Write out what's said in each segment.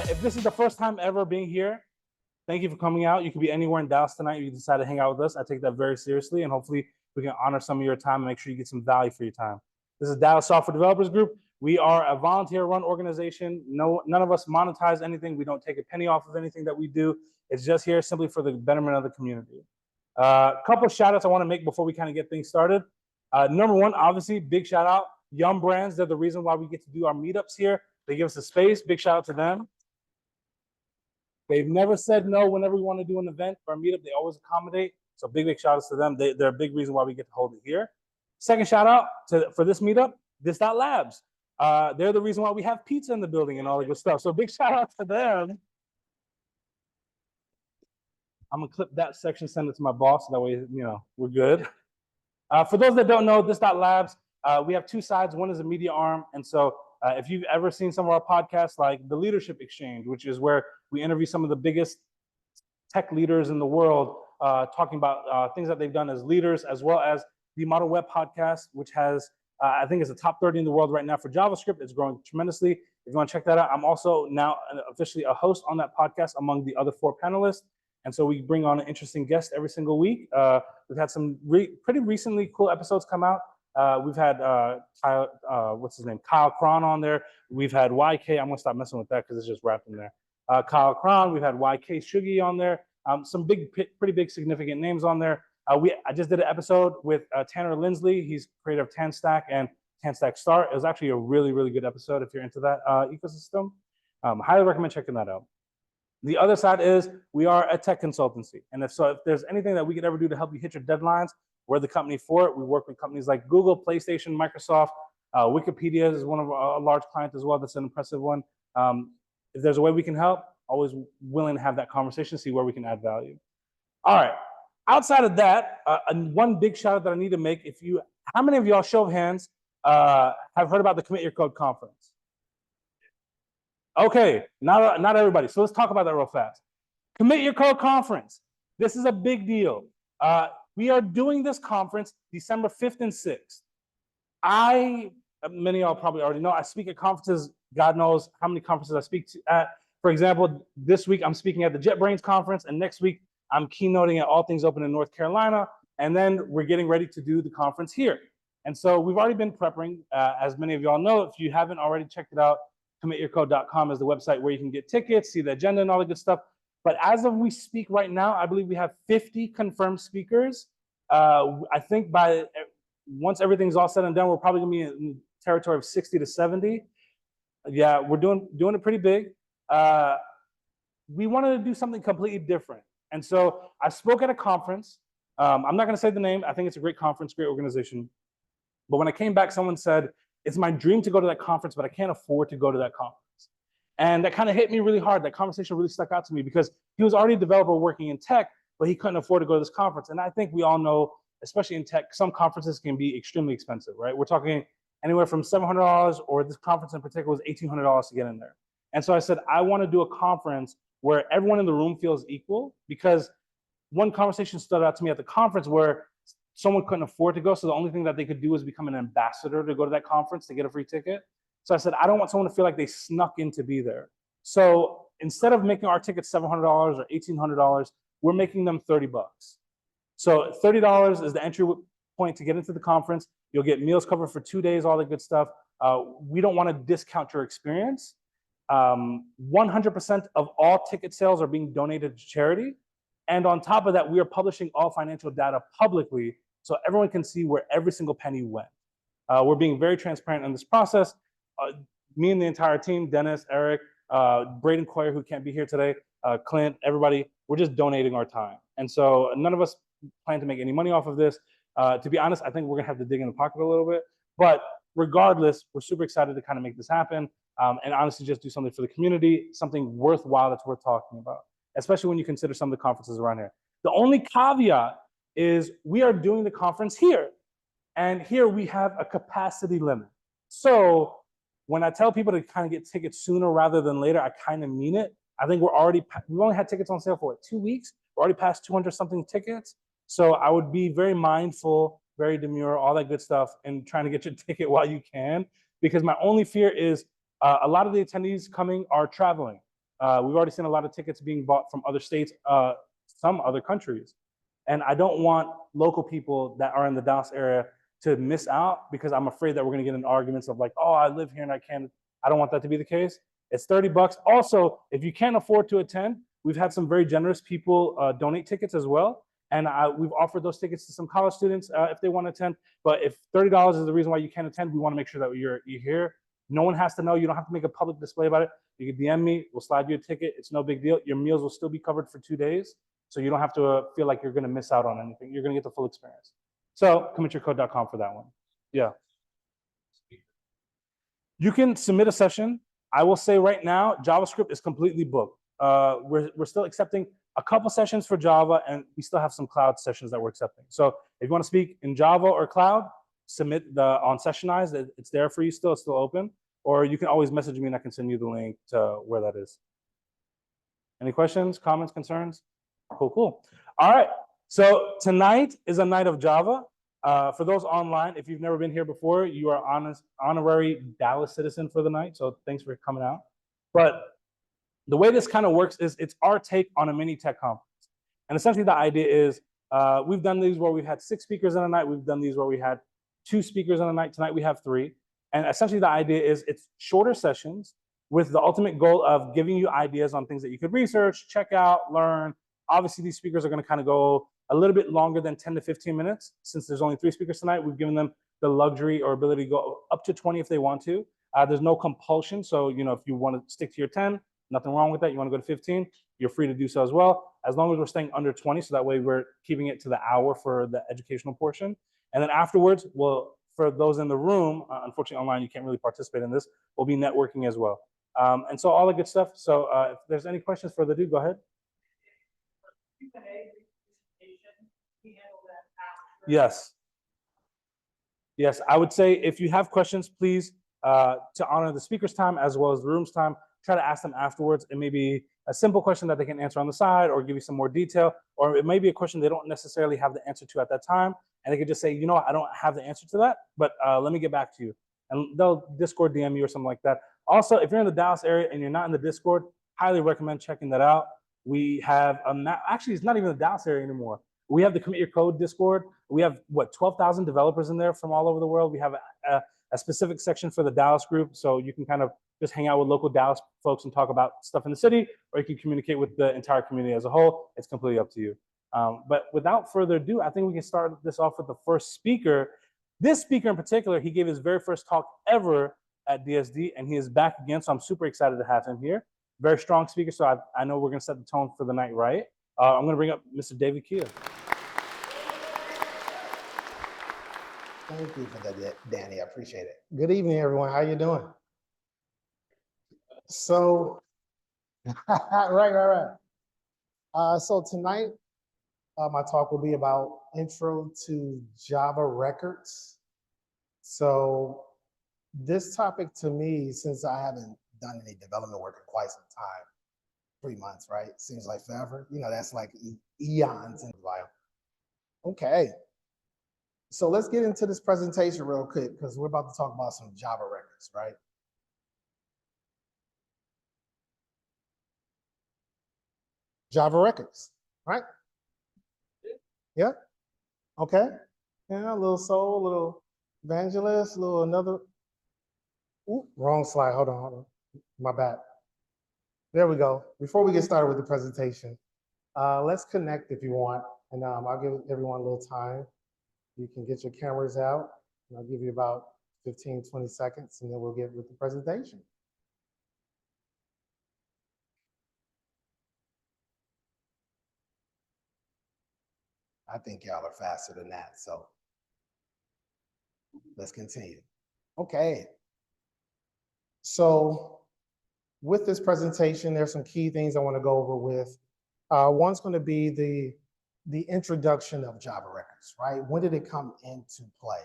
if this is the first time ever being here, thank you for coming out. You could be anywhere in Dallas tonight. You decide to hang out with us. I take that very seriously, and hopefully we can honor some of your time and make sure you get some value for your time. This is Dallas Software Developers Group. We are a volunteer-run organization. None of us monetize anything. We don't take a penny off of anything that we do. It's just here simply for the betterment of the community. A couple of shout-outs I want to make before we kind of get things started. Number one, obviously, big shout-out. Yum Brands, they're the reason why we get to do our meetups here. They give us a space. Big shout-out to them. They've never said no whenever we want to do an event or a meetup. They always accommodate. So big shout-outs to them. They're a big reason why we get to hold it here. Second shout-out for this meetup, This.Labs. They're the reason why we have pizza in the building and all the good stuff. So big shout-out to them. I'm going to clip that section, send it to my boss. So that way, we're good. For those that don't know, This.Labs, we have two sides. One is a media arm. And so if you've ever seen some of our podcasts, like the Leadership Exchange, which is where we interview some of the biggest tech leaders in the world, talking about things that they've done as leaders, as well as the Model Web podcast, which has, I think, is the top 30 in the world right now for JavaScript. It's growing tremendously. If you want to check that out, I'm also now officially a host on that podcast among the other 4 panelists. And so we bring on an interesting guest every single week. We've had some pretty recently cool episodes come out. We've had Kyle Cron on there. We've had YK. I'm gonna stop messing with that because it's just wrapped in there. Kyle Cron. We've had YK Shuggy on there. Some pretty big significant names on there. I just did an episode with Tanner Lindsley. He's creator of TanStack and TanStack Start. It was actually a really good episode if you're into that ecosystem. Highly recommend checking that out. The other side is we are a tech consultancy. And if there's anything that we could ever do to help you hit your deadlines, we're the company for it. We work with companies like Google, PlayStation, Microsoft. Wikipedia is one of a large client as well. That's an impressive one. If there's a way we can help, always willing to have that conversation, see where we can add value. All right. Outside of that, one big shout out that I need to make, how many of y'all, show of hands, have heard about the Commit Your Code conference? Okay, not everybody. So let's talk about that real fast. Commit Your Code conference. This is a big deal. We are doing this conference December 5th and 6th. Many of y'all probably already know, I speak at conferences. God knows how many conferences I speak at. For example, this week I'm speaking at the JetBrains conference, and next week I'm keynoting at All Things Open in North Carolina, and then we're getting ready to do the conference here. And so we've already been prepping. As many of y'all know, if you haven't already checked it out, commityourcode.com is the website where you can get tickets, see the agenda and all the good stuff. But as of we speak right now, I believe we have 50 confirmed speakers. I think once everything's all said and done, we're probably gonna be in the territory of 60 to 70. Yeah, we're doing it pretty big. We wanted to do something completely different. And so I spoke at a conference. I'm not gonna say the name. I think it's a great conference, great organization. But when I came back, someone said, it's my dream to go to that conference, but I can't afford to go to that conference. And that kind of hit me really hard. That conversation really stuck out to me because he was already a developer working in tech, but he couldn't afford to go to this conference. And I think we all know, especially in tech, some conferences can be extremely expensive, right? We're talking anywhere from $700, or this conference in particular was $1,800 to get in there. And so I said, I want to do a conference where everyone in the room feels equal, because one conversation stood out to me at the conference where someone couldn't afford to go, so the only thing that they could do was become an ambassador to go to that conference to get a free ticket. So I said, I don't want someone to feel like they snuck in to be there. So instead of making our tickets $700 or $1,800, we're making them $30. So $30 is the entry point to get into the conference. You'll get meals covered for 2 days, all the good stuff. We don't want to discount your experience. 100% of all ticket sales are being donated to charity. And on top of that, we are publishing all financial data publicly so everyone can see where every single penny went. We're being very transparent in this process. Me and the entire team, Dennis, Eric, Braden Coyer, who can't be here today, Clint, everybody, we're just donating our time. And so none of us plan to make any money off of this. To be honest, I think we're gonna have to dig in the pocket a little bit. But regardless, we're super excited to kind of make this happen and honestly just do something for the community, something worthwhile that's worth talking about, especially when you consider some of the conferences around here. The only caveat is we are doing the conference here. And here we have a capacity limit. So when I tell people to kind of get tickets sooner rather than later, I kind of mean it. I think we've only had tickets on sale for what, 2 weeks? We're already past 200 something tickets. So I would be very mindful, very demure, all that good stuff, and trying to get your ticket while you can. Because my only fear is A lot of the attendees coming are traveling. We've already seen a lot of tickets being bought from other states, some other countries. And I don't want local people that are in the Dallas area to miss out because I'm afraid that we're going to get in arguments of like, oh, I live here and I don't want that to be the case. It's $30. Also, if you can't afford to attend, we've had some very generous people donate tickets as well. And we've offered those tickets to some college students if they want to attend. But if $30 is the reason why you can't attend, we want to make sure that you're here. No one has to know. You don't have to make a public display about it. You can DM me. We'll slide you a ticket. It's no big deal. Your meals will still be covered for 2 days. So you don't have to feel like you're going to miss out on anything. You're going to get the full experience. So commityourcode.com for that one. Yeah. You can submit a session. I will say right now, JavaScript is completely booked. We're still accepting a couple sessions for Java, and we still have some cloud sessions that we're accepting. So if you want to speak in Java or cloud, submit on Sessionize. It's there for you still. It's still open. Or you can always message me and I can send you the link to where that is. Any questions, comments, concerns? Cool. All right. So tonight is a night of Java. For those online, if you've never been here before, you are honorary Dallas citizen for the night. So thanks for coming out. But the way this kind of works is it's our take on a mini tech conference. And essentially the idea is we've done these where we've had 6 speakers in a night. We've done these where we had 2 speakers in a night. Tonight we have 3. And essentially the idea is it's shorter sessions with the ultimate goal of giving you ideas on things that you could research, check out, learn. Obviously, these speakers are going to kind of go a little bit longer than 10 to 15 minutes. Since there's only 3 speakers tonight, we've given them the luxury or ability to go up to 20 if they want to. There's no compulsion. So, if you want to stick to your 10, nothing wrong with that. You want to go to 15, you're free to do so as well, as long as we're staying under 20. So that way we're keeping it to the hour for the educational portion. And then afterwards, for those in the room, unfortunately online, you can't really participate in this, we'll be networking as well. And so all the good stuff. So if there's any questions for the dude, go ahead. Yes. Yes, I would say if you have questions, please, to honor the speaker's time as well as the room's time, try to ask them afterwards. It may be a simple question that they can answer on the side or give you some more detail, or it may be a question they don't necessarily have the answer to at that time. And they could just say, I don't have the answer to that, but let me get back to you. And they'll Discord DM you or something like that. Also, if you're in the Dallas area and you're not in the Discord, highly recommend checking that out. We have, actually, it's not even the Dallas area anymore. We have the Commit Your Code Discord. We have, 12,000 developers in there from all over the world. We have a specific section for the Dallas group, so you can kind of just hang out with local Dallas folks and talk about stuff in the city, or you can communicate with the entire community as a whole. It's completely up to you. But without further ado, I think we can start this off with the first speaker. This speaker in particular, he gave his very first talk ever at DSD, and he is back again, so I'm super excited to have him here. Very strong speaker, so I know we're going to set the tone for the night right. I'm going to bring up Mr. David Kea. Thank you for that, Danny. I appreciate it. Good evening, everyone. How you doing? So, right. So tonight, my talk will be about intro to Java records. So this topic to me, since I haven't done any development work in quite some time, 3 months, right? Seems like forever. That's like eons in the while. Okay. So let's get into this presentation real quick because we're about to talk about some Java records, right? Java records, right? Yeah. Okay. Yeah, a little soul, a little evangelist, a little another. Ooh, wrong slide. Hold on. My bad. There we go. Before we get started with the presentation, let's connect if you want. And I'll give everyone a little time. You can get your cameras out. And I'll give you about 15, 20 seconds, and then we'll get with the presentation. I think y'all are faster than that, so let's continue. Okay. So with this presentation, there's some key things I want to go over with. One's going to be the introduction of Java records, right? When did it come into play?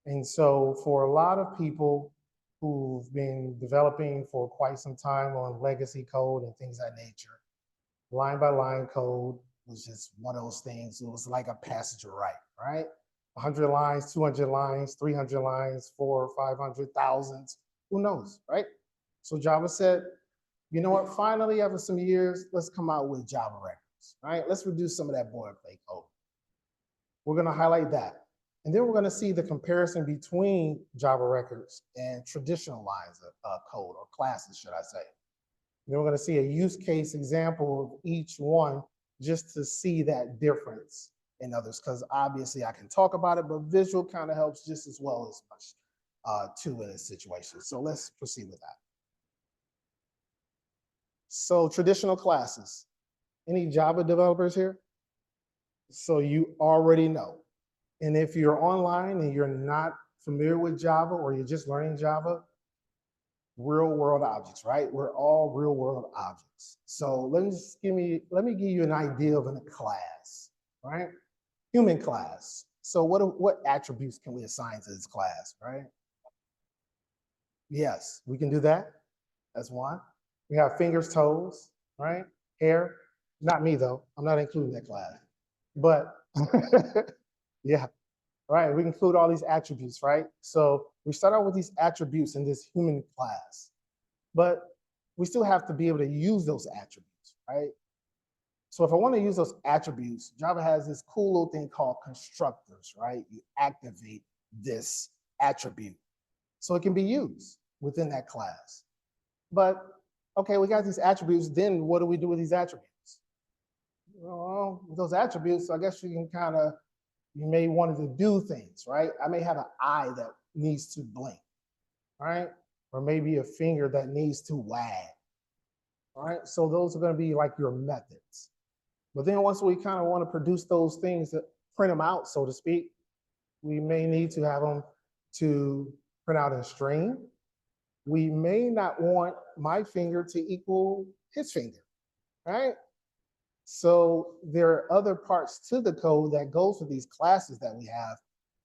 And so for a lot of people who've been developing for quite some time on legacy code and things of that nature, line by line code was just one of those things. It was like a passage of right? 100 lines, 200 lines, 300 lines, 400, 500, thousands, who knows, right? So Java said, you know what, finally, after some years, let's come out with Java records, right? Let's reduce some of that boilerplate code. We're gonna highlight that. And then we're gonna see the comparison between Java records and traditional lines of code, or classes, should I say. And then we're gonna see a use case example of each one just to see that difference in others, because obviously I can talk about it, but visual kind of helps just as well as much too in this situation. So let's proceed with that. So traditional classes. Any Java developers here? So you already know. And if you're online and you're not familiar with Java, or you're just learning Java, real world objects, right? We're all real world objects. So let me give you an idea of a class, right? Human class. So what attributes can we assign to this class, right? Yes, we can do that. That's one. We have fingers, toes, right? Hair. Not me though. I'm not including that class. But yeah, right. We include all these attributes, right? So we start out with these attributes in this human class, but we still have to be able to use those attributes, right? So if I want to use those attributes, Java has this cool little thing called constructors, right? You activate this attribute so it can be used within that class. But okay, we got these attributes, then what do we do with these attributes? Well, with those attributes, I guess you may want to do things, right? I may have an eye that needs to blink, right? Or maybe a finger that needs to wag, all right? So those are going to be like your methods. But then once we kind of want to produce those things, that print them out, so to speak, we may need to have them to print out in string. We may not want my finger to equal his finger, right? So there are other parts to the code that goes with these classes that we have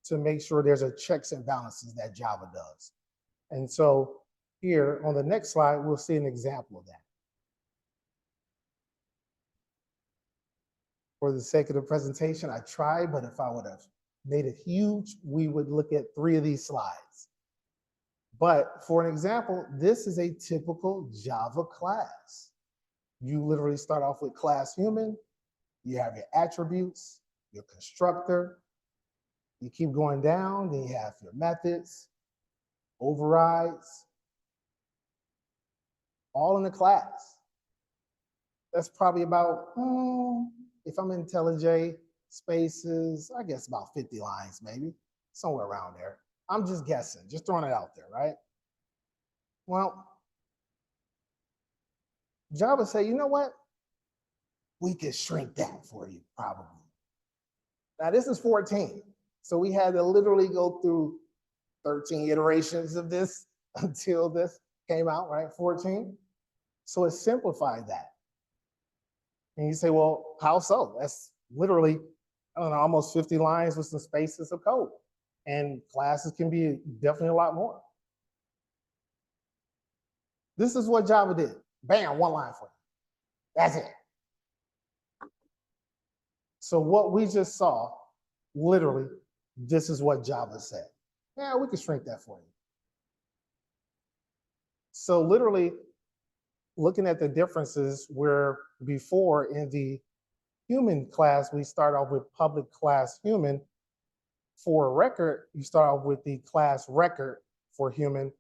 to make sure there's a checks and balances that Java does. And so here on the next slide, we'll see an example of that. For the sake of the presentation, I tried, but if I would have made it huge, we would look at 3 of these slides. But for an example, this is a typical Java class. You literally start off with class human, you have your attributes, your constructor, you keep going down, then you have your methods, overrides, all in the class. That's probably about, if I'm in IntelliJ spaces, I guess about 50 lines maybe, somewhere around there. I'm just guessing, just throwing it out there, right? Well, Java say, you know what? We could shrink that for you, probably. Now this is 14. So we had to literally go through 13 iterations of this until this came out, right? 14. So it simplified that. And you say, well, how so? That's literally, I don't know, almost 50 lines with some spaces of code. And classes can be definitely a lot more. This is what Java did. Bam, 1 line for you. That's it. So what we just saw, literally, this is what Java said. Yeah, we can shrink that for you. So literally, looking at the differences where before in the human class, we start off with public class human. For a record, you start off with the class record for human,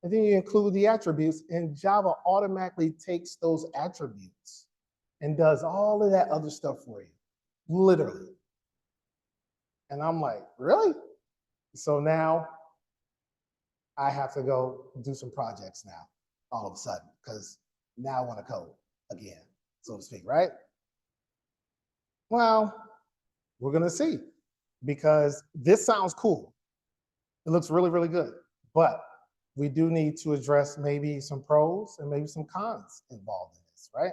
and then you include the attributes, and Java automatically takes those attributes and does all of that other stuff for you, literally. And I'm like, really? So now I have to go do some projects now, all of a sudden, because now I want to code again, so to speak, right? Well, we're going to see, because this sounds cool. It looks really, really good, but we do need to address maybe some pros and maybe some cons involved in this, right?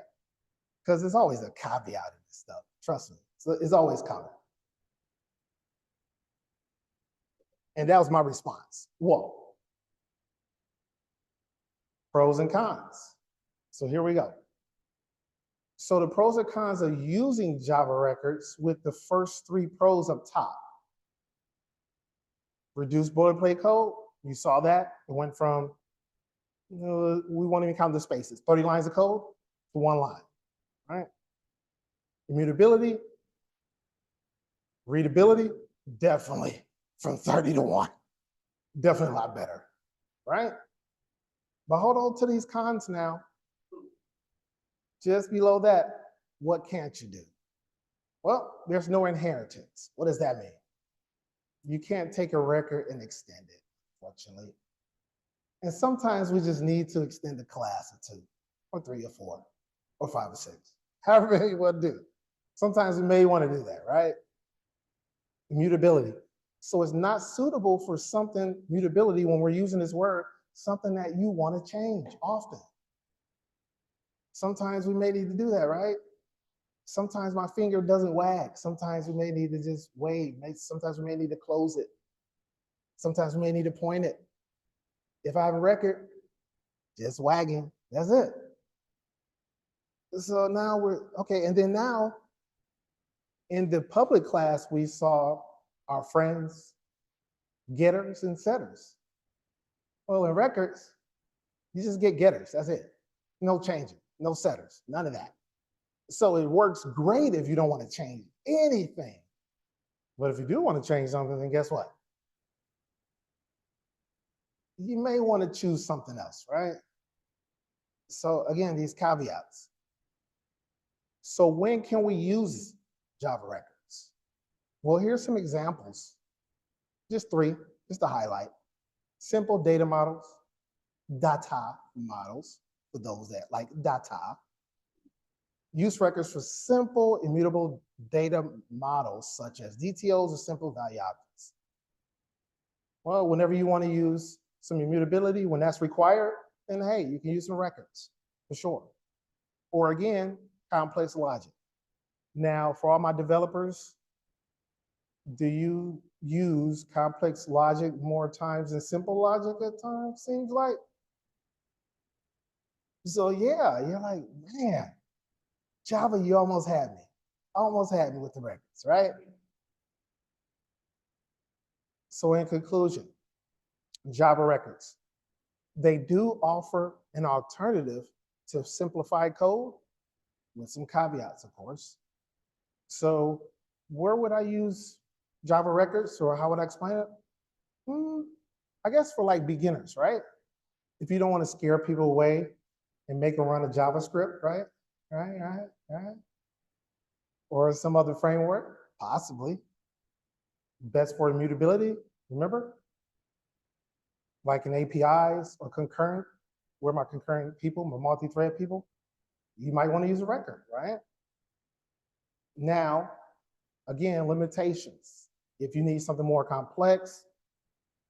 Because there's always a caveat in this stuff, trust me. So it's always coming. And that was my response. Whoa. Pros and cons. So here we go. So the pros and cons of using Java records with the first 3 pros up top. Reduce boilerplate code, you saw that. It went from We won't even count the spaces. 30 lines of code for one line, right? Immutability, readability, definitely from 30 to 1. Definitely a lot better, right? But hold on to these cons now. Just below that, what can't you do? Well, there's no inheritance. What does that mean? You can't take a record and extend it, fortunately. And sometimes we just need to extend a class or 2, or 3, or 4, or 5, or 6. However many you want to do. Sometimes we may want to do that, right? Immutability. So it's not suitable for something, mutability, when we're using this word, something that you want to change often. Sometimes we may need to do that, right? Sometimes my finger doesn't wag. Sometimes we may need to just wave. Sometimes we may need to close it. Sometimes we may need to point it. If I have a record, just wagging, that's it. So now we're, okay, and then now, in the public class, we saw our friends, getters and setters. Well, in records, you just get getters, that's it. No changing, no setters, none of that. So it works great if you don't want to change anything. But if you do want to change something, then guess what? You may want to choose something else, right? So again, these caveats. So when can we use Java records? Well, here's some examples. Just 3, just to highlight. Simple data models, data models, for those that like data. Use records for simple, immutable data models, such as DTOs or simple value objects. Well, whenever you want to use some immutability, when that's required, then hey, you can use some records, for sure. Or again, complex logic. Now, for all my developers, do you use complex logic more times than simple logic at times, seems like? So yeah, you're like, man, Java, you almost had me. Almost had me with the records, right? So in conclusion, Java records, they do offer an alternative to simplified code with some caveats, of course. So where would I use Java records, or how would I explain it? I guess for like beginners, right? If you don't want to scare people away and make them run a JavaScript, right? Right. Or some other framework, possibly. Best for immutability, remember? Like in APIs or concurrent, where my concurrent people, my multi-thread people, you might want to use a record, right? Now, again, limitations. If you need something more complex,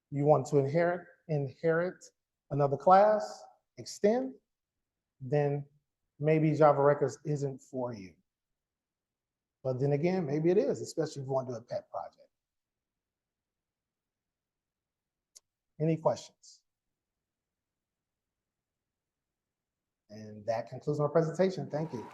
you want to inherit another class, extend, then maybe Java Records isn't for you. But then again, maybe it is, especially if you want to do a pet project. Any questions? And that concludes my presentation. Thank you.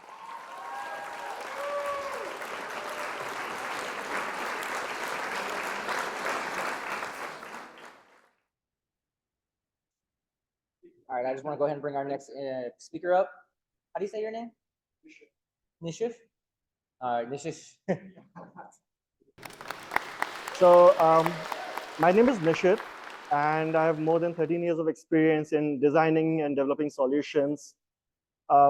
All right, I just want to go ahead and bring our next speaker up. How do you say your name? Nishith. All right, Nishith. So my name is Nishith, and I have more than 13 years of experience in designing and developing solutions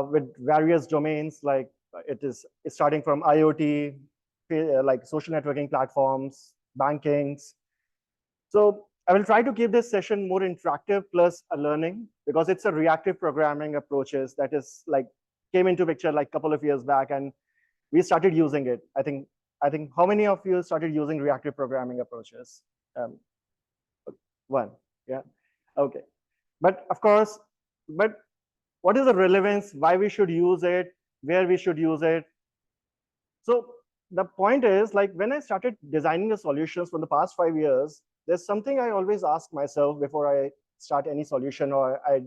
with various domains, like it's starting from IoT, like social networking platforms, bankings. So I will try to keep this session more interactive plus a learning, because it's a reactive programming approaches that is like came into picture like a couple of years back, and we started using it. I think how many of you started using reactive programming approaches? One, yeah, okay. But of course, what is the relevance? Why we should use it? Where we should use it? So the point is, like when I started designing the solutions for the past 5 years, there's something I always ask myself before I start any solution or I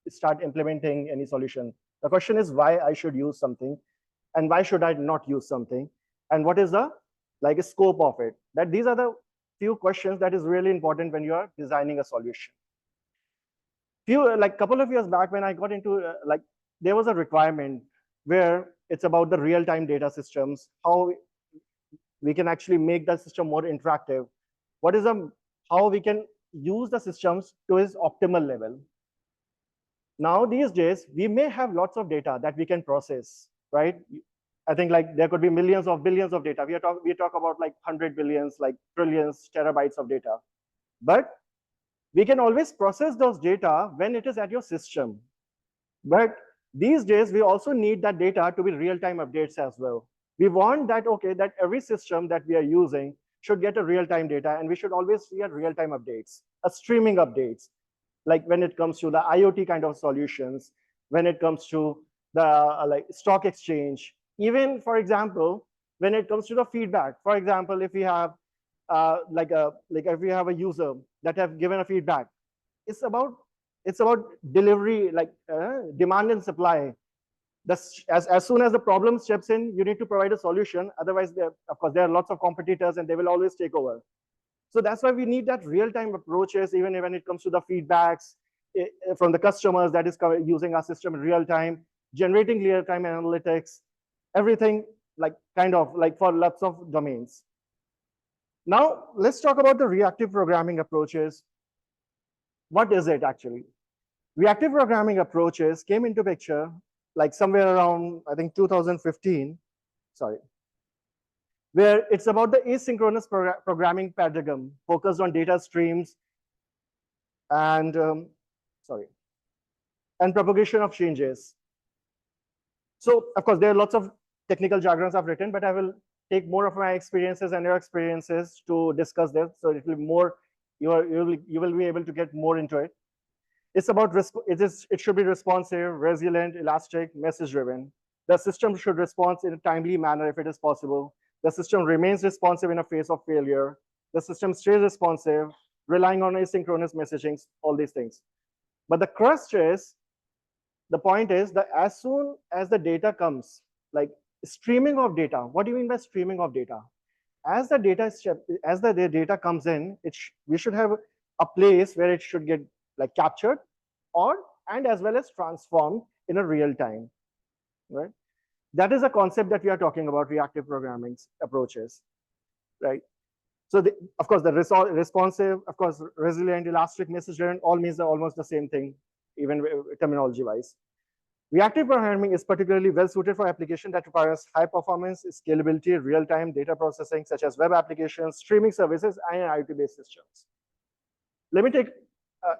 start implementing any solution. The question is why I should use something, and why should I not use something, and what is the like a scope of it. That these are the few questions that is really important when you are designing a solution. Couple of years back when I got into there was a requirement where it's about the real-time data systems, how we can actually make the system more interactive. How we can use the systems to its optimal level. Now, these days, we may have lots of data that we can process, right? I think like there could be millions of billions of data. We talk about like 100 billions, like trillions, terabytes of data. But we can always process those data when it is at your system. But these days, we also need that data to be real-time updates as well. We want that, okay, that every system that we are using should get a real-time data, and we should always see a real-time updates, a streaming updates, like when it comes to the IoT kind of solutions, when it comes to the like stock exchange, even for example, when it comes to the feedback. For example, if we have if we have a user that have given a feedback, it's about delivery, like demand and supply. As soon as the problem steps in, you need to provide a solution. Otherwise, of course, there are lots of competitors and they will always take over. So that's why we need that real-time approaches, even when it comes to the feedbacks from the customers that is using our system in real time, generating real-time analytics, everything like kind of like for lots of domains. Now, let's talk about the reactive programming approaches. What is it actually? Reactive programming approaches came into picture like somewhere around, I think, 2015, sorry, where it's about the asynchronous programming paradigm focused on data streams and, and propagation of changes. So, of course, there are lots of technical jargons I've written, but I will take more of my experiences and your experiences to discuss this. So it will be more, you will be able to get more into it. It's about it should be responsive, resilient, elastic, message driven. The system should respond in a timely manner if it is possible. The system remains responsive in a phase of failure. The system stays responsive, relying on asynchronous messaging, all these things. But the crux is, the point is that as soon as the data comes, like streaming of data, what do you mean by streaming of data? As the data comes in, we should have a place where it should get like captured and as well as transformed in a real time, right? That is a concept that we are talking about, reactive programming approaches, right? So of course, the responsive, of course, resilient, elastic, message driven, all means almost the same thing, even terminology wise. Reactive programming is particularly well suited for application that requires high performance, scalability, real-time data processing, such as web applications, streaming services, and IoT-based systems. Let me take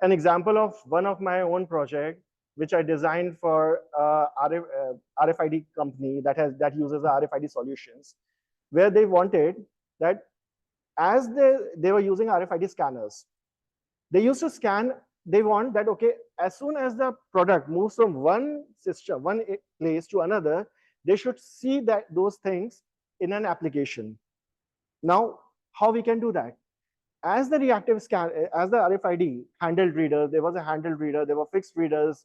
an example of one of my own project, which I designed for RFID company that uses RFID solutions, where they wanted that as they were using RFID scanners, they used to scan. They want that, okay, as soon as the product moves from one system, one place to another, they should see those things in an application. Now, how we can do that? As the reactive scan, as the RFID handheld reader, there was a handheld reader, there were fixed readers,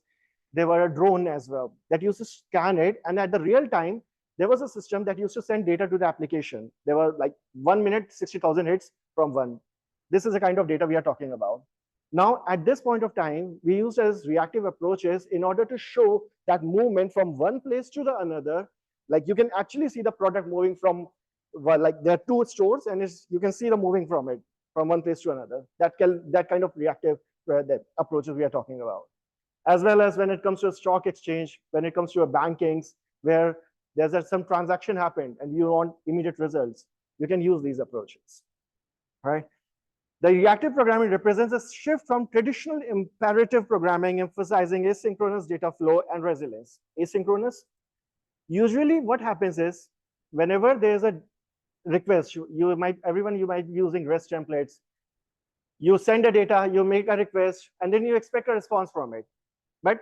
there were a drone as well that used to scan it. And at the real time, there was a system that used to send data to the application. There were like 1 minute, 60,000 hits from one. This is the kind of data we are talking about. Now, at this point of time, we used as reactive approaches in order to show that movement from one place to the another. Like you can actually see the product moving from, well, like there are two stores and you can see the moving from it, from one place to another. That kind of reactive approaches we are talking about. As well as when it comes to a stock exchange, when it comes to a bankings, where there's some transaction happened and you want immediate results, you can use these approaches, right? The reactive programming represents a shift from traditional imperative programming, emphasizing asynchronous data flow and resilience. Asynchronous, usually what happens is, whenever there's a request, you might be using REST templates. You send the data, you make a request, and then you expect a response from it. But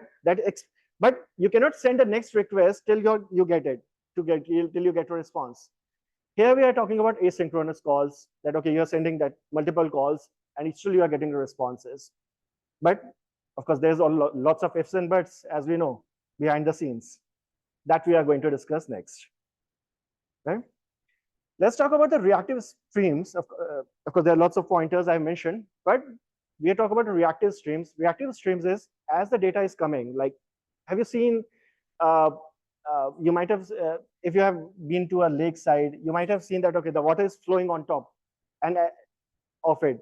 you cannot send the next request till you get it, till you get a response. Here we are talking about asynchronous calls, that, okay, you're sending that multiple calls and still you are getting the responses. But of course, there's lots of ifs and buts, as we know, behind the scenes that we are going to discuss next. Okay? Let's talk about the reactive streams. Of course, there are lots of pointers I mentioned, but we are talking about reactive streams. Reactive streams is as the data is coming. Like, have you seen? You might have, if you have been to a lakeside, you might have seen that okay, the water is flowing on top, and of it,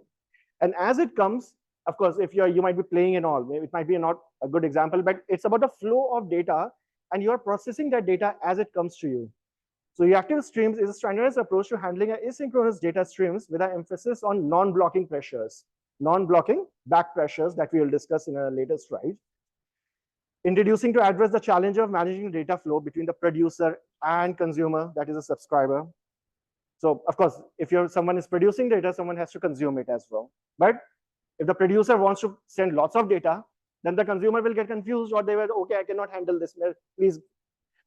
and as it comes, of course, if you might be playing and all, maybe it might be not a good example, but it's about the flow of data, and you are processing that data as it comes to you. So reactive streams is a standardized approach to handling asynchronous data streams with an emphasis on non-blocking pressures, non-blocking back pressures that we will discuss in a later slide. Introducing to address the challenge of managing data flow between the producer and consumer, that is a subscriber. So of course, if someone is producing data, someone has to consume it as well. But if the producer wants to send lots of data, then the consumer will get confused, or they will, okay, I cannot handle this, please.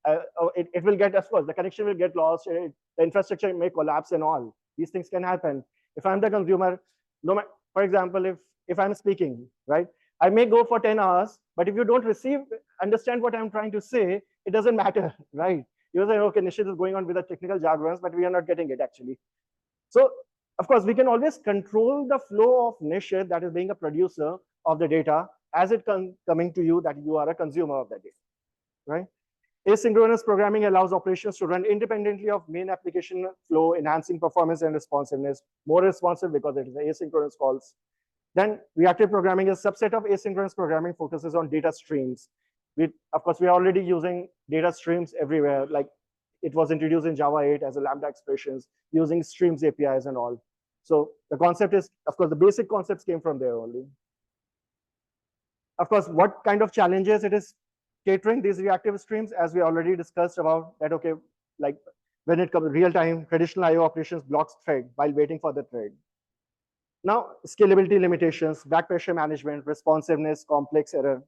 It will get, of course, the connection will get lost, the infrastructure may collapse and all. These things can happen. If I'm the consumer, for example, if I'm speaking, right, I may go for 10 hours, but if you don't understand what I'm trying to say, it doesn't matter, right? You say, okay, Nishith is going on with the technical jargons, but we are not getting it actually. So, of course, we can always control the flow of Nishith, that is being a producer of the data, as it coming to you, that you are a consumer of that data, right? Asynchronous programming allows operations to run independently of main application flow, enhancing performance and responsiveness, more responsive because it is asynchronous calls. Then reactive programming is a subset of asynchronous programming, focuses on data streams. Of course, we are already using data streams everywhere. Like it was introduced in Java 8 as a Lambda expressions, using streams APIs and all. So the concept is, of course, the basic concepts came from there only. Of course, what kind of challenges it is catering these reactive streams, as we already discussed about that, okay, like when it comes to real-time, traditional IO operations blocks thread while waiting for the thread. Now, scalability limitations, back pressure management, responsiveness, complex error.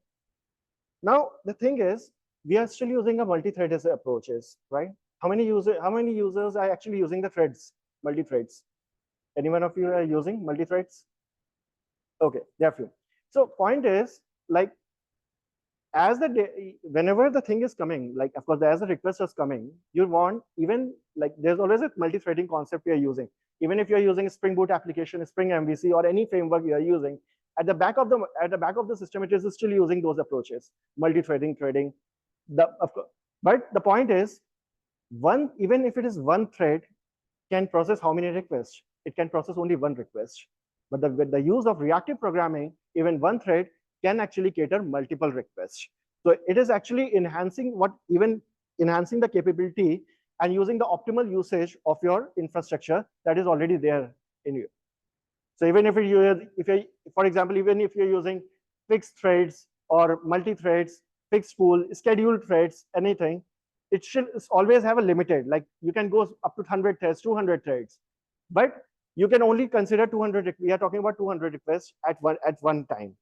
Now, the thing is, we are still using a multi-threaded approaches, right? How many users are actually using the threads, multi-threads? Anyone of you are using multi-threads? Okay, there are few. So point is, like, whenever the thing is coming, like of course as the request is coming, you want, even like there's always a multi-threading concept we are using. Even if you're using a Spring Boot application, Spring MVC, or any framework you are using, at the back of the system, it is still using those approaches, multi-threading, threading. But the point is, even if it is one thread, can process how many requests? It can process only one request. But with the use of reactive programming, even one thread can actually cater multiple requests. So it is actually enhancing the capability and using the optimal usage of your infrastructure that is already there in you. So even if for example, even if you're using fixed threads or multi-threads, fixed pool, scheduled threads, anything, it should always have a limited, like you can go up to 100 threads, 200 threads, but you can only consider 200. We are talking about 200 requests at one time.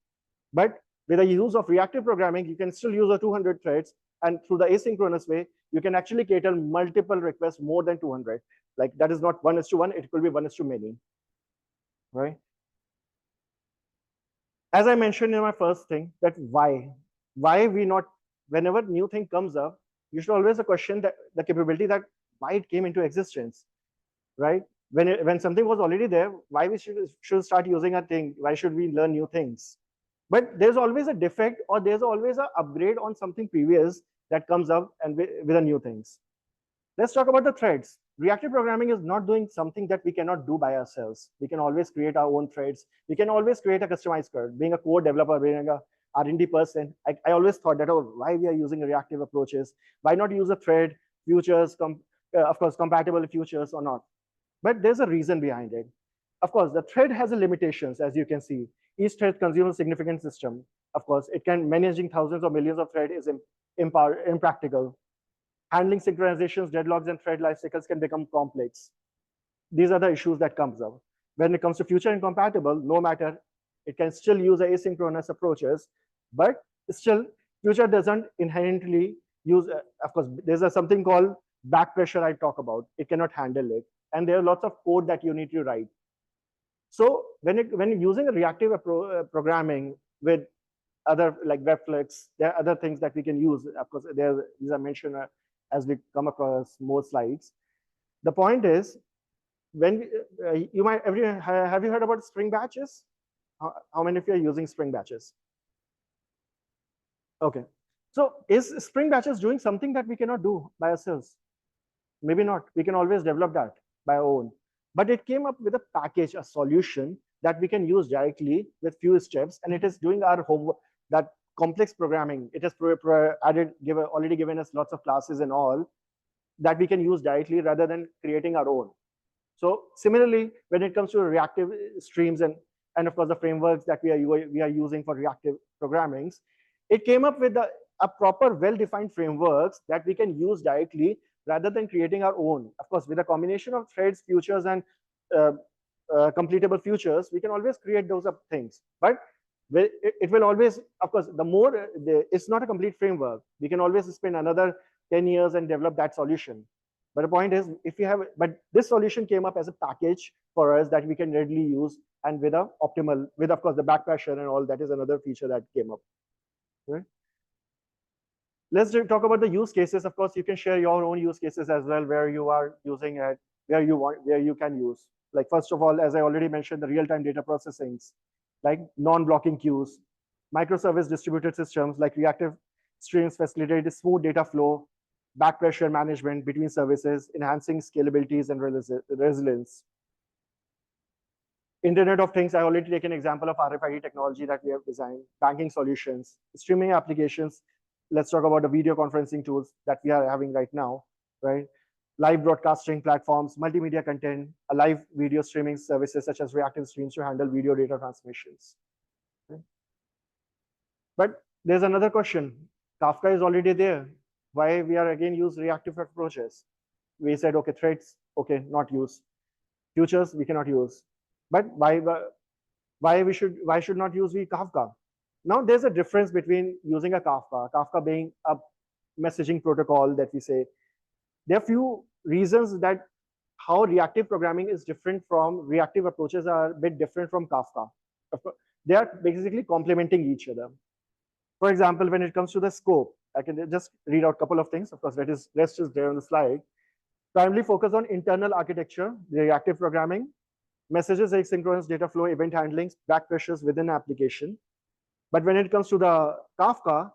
But with the use of reactive programming, you can still use the 200 threads, and through the asynchronous way, you can actually cater multiple requests, more than 200. Like that is not 1:1, it could be 1:many, right? As I mentioned in my first thing, that why we not, whenever new thing comes up, you should always question the capability that why it came into existence, right? When something was already there, why we should start using a thing? Why should we learn new things? But there's always a defect, or there's always an upgrade on something previous that comes up and with the new things. Let's talk about the threads. Reactive programming is not doing something that we cannot do by ourselves. We can always create our own threads. We can always create a customized code. Being a code developer, being a R&D person, I always thought that, oh, why we are using reactive approaches? Why not use a thread, futures, of course, compatible futures or not? But there's a reason behind it. Of course, the thread has limitations, as you can see. Each thread consumes a significant system. Of course, managing thousands or millions of threads is impractical. Handling synchronizations, deadlocks, and thread life cycles can become complex. These are the issues that comes up. When it comes to future incompatible, no matter, it can still use asynchronous approaches, but still, future doesn't inherently use, of course, there's something called back pressure I talk about. It cannot handle it. And there are lots of code that you need to write. So when using a reactive programming with other like Webflex, there are other things that we can use. Of course, these are mentioned as we come across more slides. The point is, when have you heard about Spring batches? How many of you are using Spring Batches? Okay. So is Spring Batches doing something that we cannot do by ourselves? Maybe not. We can always develop that by our own. But it came up with a package, a solution that we can use directly with few steps, and it is doing our homework, that complex programming. It has already given us lots of classes and all that we can use directly rather than creating our own. So similarly, when it comes to reactive streams and of course the frameworks that we are using for reactive programming, it came up with a proper well-defined frameworks that we can use directly rather than creating our own. Of course, with a combination of threads, futures, and completable futures, we can always create those things. But it will always, of course, it's not a complete framework. We can always spend another 10 years and develop that solution. But the point is, but this solution came up as a package for us that we can readily use, and with of course the back pressure and all, that is another feature that came up. Right? Let's talk about the use cases. Of course, you can share your own use cases as well, where you are using it, where you can use. Like, first of all, as I already mentioned, the real-time data processings, like non-blocking queues, microservice distributed systems like reactive streams facilitate smooth data flow, back pressure management between services, enhancing scalabilities and resilience. Internet of Things, I already take an example of RFID technology that we have designed, banking solutions, streaming applications. Let's talk about the video conferencing tools that we are having right now, right? Live broadcasting platforms, multimedia content, a live video streaming services such as Reactive Streams to handle video data transmissions. Okay. But there's another question. Kafka is already there. Why we are again use reactive approaches? We said, okay, threads, okay, not use. Futures, we cannot use. But why should not use Kafka? Now there's a difference between using a Kafka being a messaging protocol that we say. There are few reasons that how reactive programming is different from reactive approaches are a bit different from Kafka. They are basically complementing each other. For example, when it comes to the scope, I can just read out a couple of things. Of course, rest is there on the slide. Primarily focus on internal architecture, the reactive programming, messages, asynchronous data flow, event handlings, back pressures within application. But when it comes to the Kafka,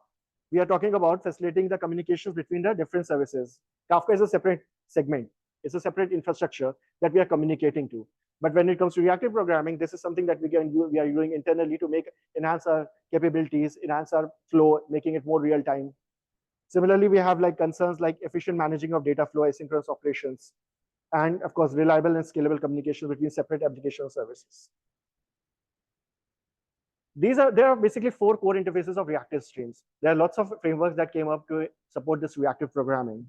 we are talking about facilitating the communications between the different services. Kafka is a separate segment. It's a separate infrastructure that we are communicating to. But when it comes to reactive programming, this is something that we are doing internally to enhance our capabilities, enhance our flow, making it more real time. Similarly, we have like concerns like efficient managing of data flow, asynchronous operations, and of course, reliable and scalable communication between separate application services. There are basically 4 core interfaces of reactive streams. There are lots of frameworks that came up to support this reactive programming.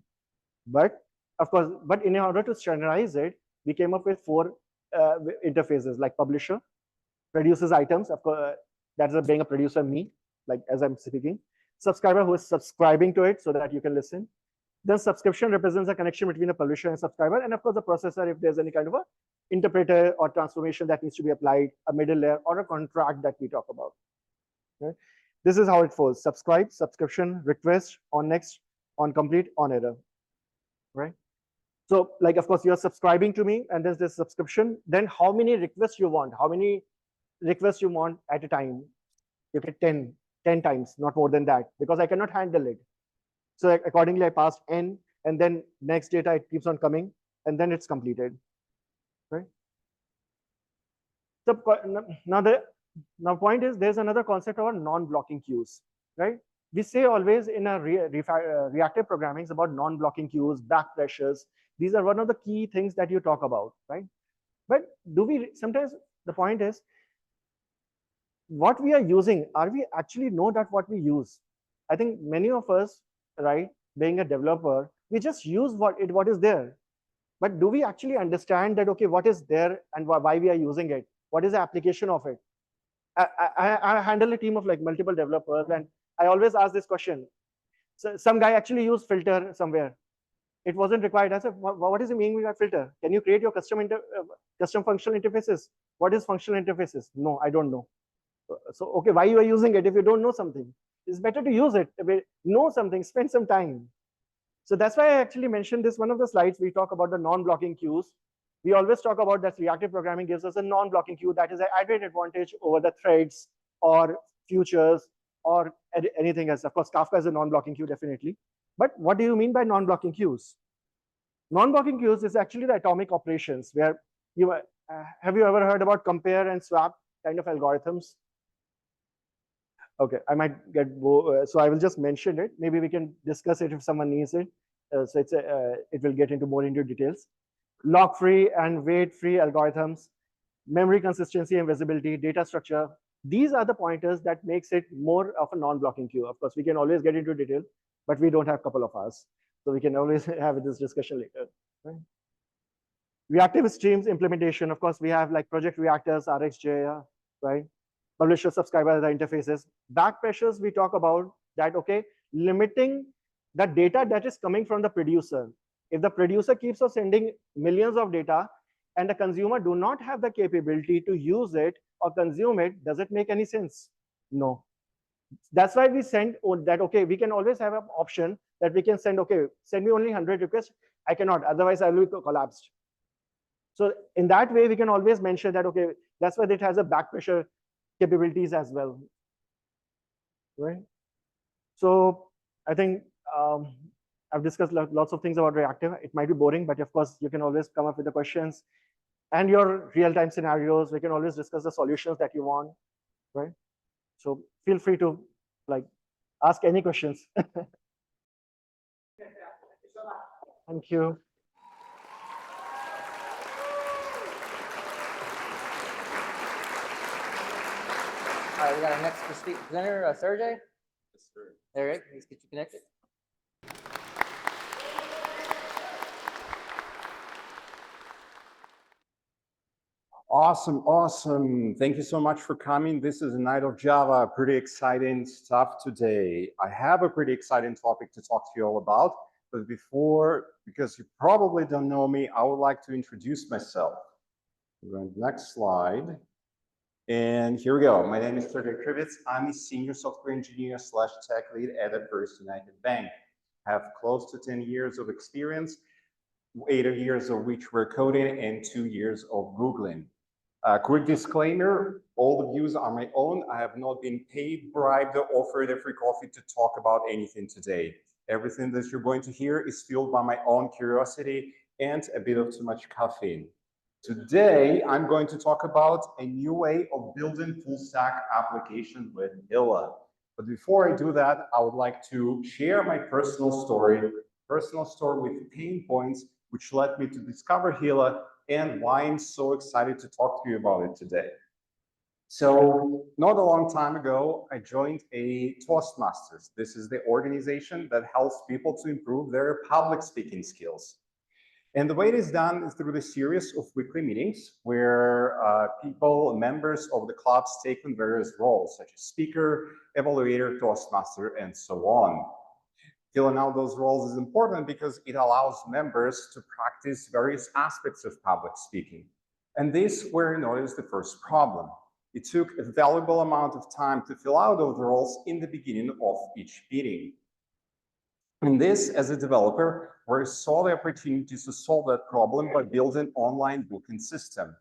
But of course, in order to standardize it, we came up with 4 interfaces, like publisher, produces items, of course, that is being a producer, me, like as I'm speaking. Subscriber, who is subscribing to it so that you can listen. Then subscription represents a connection between the publisher and subscriber. And of course, the processor, if there's any kind of a interpreter or transformation that needs to be applied, a middle layer, or a contract that we talk about. Okay? This is how it falls: subscribe, subscription, request, on next, on complete, on error. Right? So, like, of course, you're subscribing to me, and there's this subscription. Then how many requests you want? How many requests you want at a time? You get 10 times, not more than that, because I cannot handle it. So accordingly, I passed n, and then next data, it keeps on coming, and then it's completed. Right? So now point is, there's another concept of non-blocking queues. Right? We say always in a reactive programming about non-blocking queues, back pressures. These are one of the key things that you talk about, right? But sometimes the point is, what we are using, are we actually know that what we use? I think many of us, right, being a developer, we just use what is there. But do we actually understand that, okay, what is there and why we are using it? What is the application of it? I handle a team of like multiple developers, and I always ask this question. So some guy actually used filter somewhere. It wasn't required. I said, what does it mean by filter? Can you create your custom functional interfaces? What is functional interfaces? No, I don't know. So, okay, why you are using it if you don't know something? It's better to use it. Know something, spend some time. So that's why I actually mentioned this. One of the slides, we talk about the non-blocking queues, we always talk about that reactive programming gives us a non-blocking queue that is an added advantage over the threads or futures or anything else. Of course, Kafka is a non-blocking queue, definitely. But what do you mean by non-blocking queues? Non-blocking queues is actually the atomic operations where you have you ever heard about compare and swap kind of algorithms? Okay, I might get so I will just mention it. Maybe we can discuss it if someone needs it. So it will get into more into details. Lock-free and wait-free algorithms, memory consistency and visibility, data structure. These are the pointers that makes it more of a non-blocking queue. Of course, we can always get into detail, but we don't have a couple of hours. So we can always have this discussion later. Right? Reactive streams implementation. Of course, we have like project reactors, RxJ, right? Publisher, subscriber, the interfaces. Back pressures, we talk about that, okay, limiting the data that is coming from the producer. If the producer keeps on sending millions of data and the consumer do not have the capability to use it or consume it, does it make any sense? No. That's why we send that, okay, we can always have an option that we can send, okay, send me only 100 requests. I cannot, otherwise I will be collapsed. So in that way, we can always mention that, okay, that's why it has a back pressure capabilities as well, right? So I think I've discussed lots of things about reactive. It might be boring, but of course, you can always come up with the questions and your real-time scenarios. We can always discuss the solutions that you want, right? So feel free to like ask any questions. Thank you. All right, we got our next presenter, Sergey. Yes, sir. All right, let's get you connected. Awesome, awesome. Thank you so much for coming. This is a night of Java. Pretty exciting stuff today. I have a pretty exciting topic to talk to you all about. But before, because you probably don't know me, I would like to introduce myself. We're going to the next slide. And here we go. My name is Sergey Kryvets. I'm a senior software engineer / tech lead at the First United Bank. I have close to 10 years of experience, 8 years of which were coding and 2 years of Googling. Quick disclaimer, all the views are my own. I have not been paid, bribed, or offered a free coffee to talk about anything today. Everything that you're going to hear is fueled by my own curiosity and a bit of too much caffeine. Today, I'm going to talk about a new way of building full stack application with Hilla. But before I do that, I would like to share my personal story with pain points which led me to discover Hilla and why I'm so excited to talk to you about it today. So not a long time ago, I joined a Toastmasters. This is the organization that helps people to improve their public speaking skills. And the way it is done is through the series of weekly meetings where members of the clubs take on various roles, such as speaker, evaluator, Toastmaster, and so on. Filling out those roles is important because it allows members to practice various aspects of public speaking. And this where you notice the first problem. It took a valuable amount of time to fill out those roles in the beginning of each meeting. And this, as a developer, where I saw the opportunity to solve that problem by building an online booking system.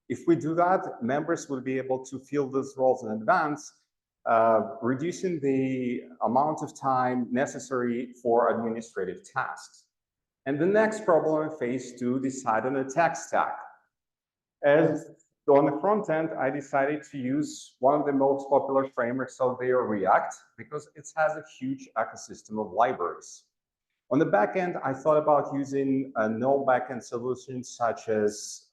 If we do that, members will be able to fill those roles in advance, reducing the amount of time necessary for administrative tasks. And the next problem I faced to decide on a tech stack. As on the front end, I decided to use one of the most popular frameworks out there, React, because it has a huge ecosystem of libraries. On the back end, I thought about using no backend solutions such as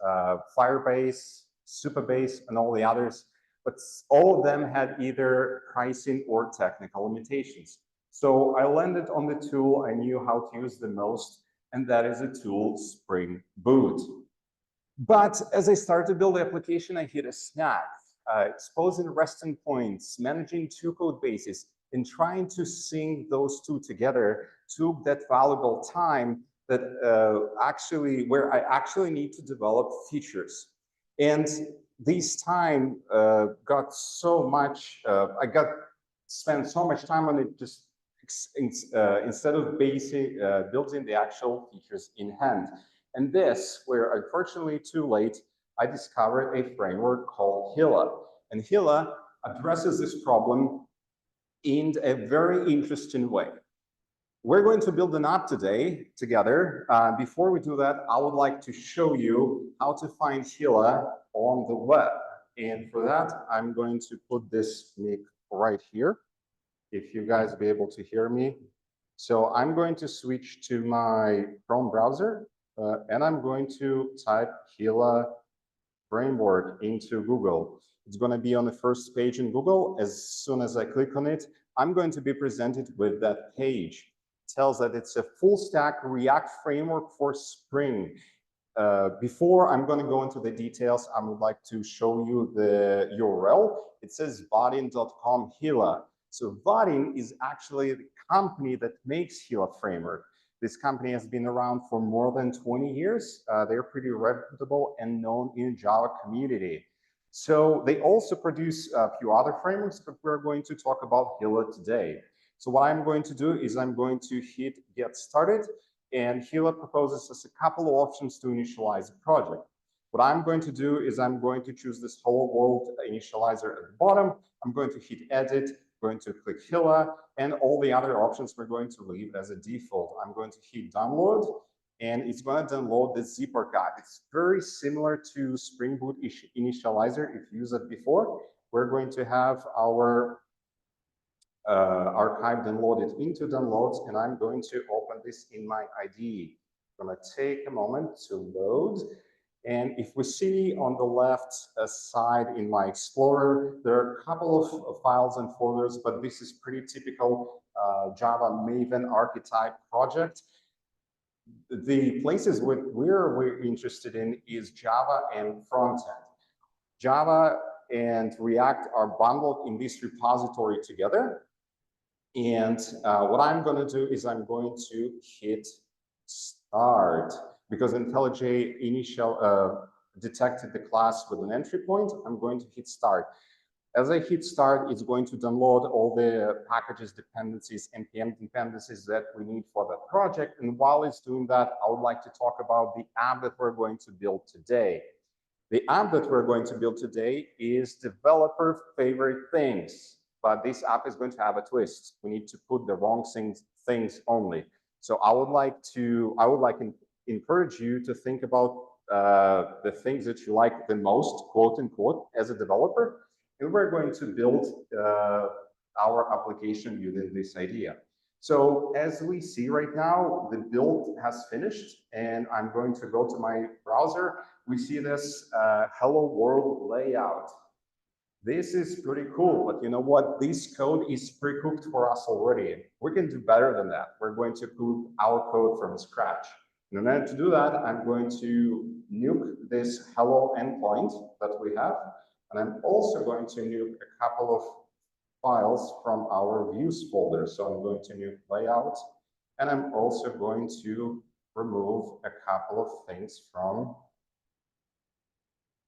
Firebase, Supabase, and all the others, but all of them had either pricing or technical limitations. So I landed on the tool I knew how to use the most, and that is a tool, Spring Boot. But as I started to build the application, I hit a snag. Exposing REST endpoints, managing 2 code bases, and trying to sync those 2 together took that valuable time that where I actually need to develop features. And this time got so much, spent so much time on it just instead of building the actual features in hand. And this, where unfortunately too late, I discovered a framework called Hilla. And Hilla addresses this problem in a very interesting way. We're going to build an app today together. Before we do that, I would like to show you how to find Hilla on the web. And for that, I'm going to put this mic right here, if you guys be able to hear me. So I'm going to switch to my Chrome browser, and I'm going to type Hilla framework into Google. It's going to be on the first page in Google. As soon as I click on it, I'm going to be presented with that page. It tells that it's a full stack React framework for Spring. Before I'm going to go into the details, I would like to show you the URL. It says vaadin.com Hilla. So Vaadin is actually the company that makes Hilla framework. This company has been around for more than 20 years. They're pretty reputable and known in Java community. So they also produce a few other frameworks, but we're going to talk about Hilla today. So what I'm going to do is I'm going to hit get started, and Hilla proposes us a couple of options to initialize a project. What I'm going to do is I'm going to choose this Hello World initializer at the bottom. I'm going to hit edit, going to click Hilla, and all the other options we're going to leave as a default. I'm going to hit download, and it's going to download the zip archive. It's very similar to Spring Boot initializer if you used it before. We're going to have our archive downloaded into downloads, and I'm going to open this in my IDE. I'm going to take a moment to load. And if we see on the left side in my Explorer, there are a couple of files and folders, but this is pretty typical Java Maven archetype project. The places we're interested in is Java and frontend. Java and React are bundled in this repository together. And what I'm going to do is I'm going to hit start, because IntelliJ detected the class with an entry point. I'm going to hit start. As I hit start, it's going to download all the packages, dependencies, npm dependencies that we need for the project. And while it's doing that, I would like to talk about the app that we're going to build today. The app that we're going to build today is developer favorite things. But this app is going to have a twist. We need to put the wrong things only. So I would like to encourage you to think about the things that you like the most, quote unquote, as a developer. And we're going to build our application using this idea. So as we see right now, the build has finished, and I'm going to go to my browser. We see this Hello World layout. This is pretty cool, but you know what? This code is pre-cooked for us already. We can do better than that. We're going to cook our code from scratch. And in order to do that, I'm going to nuke this hello endpoint that we have. And I'm also going to nuke a couple of files from our views folder. So I'm going to nuke layout. And I'm also going to remove a couple of things from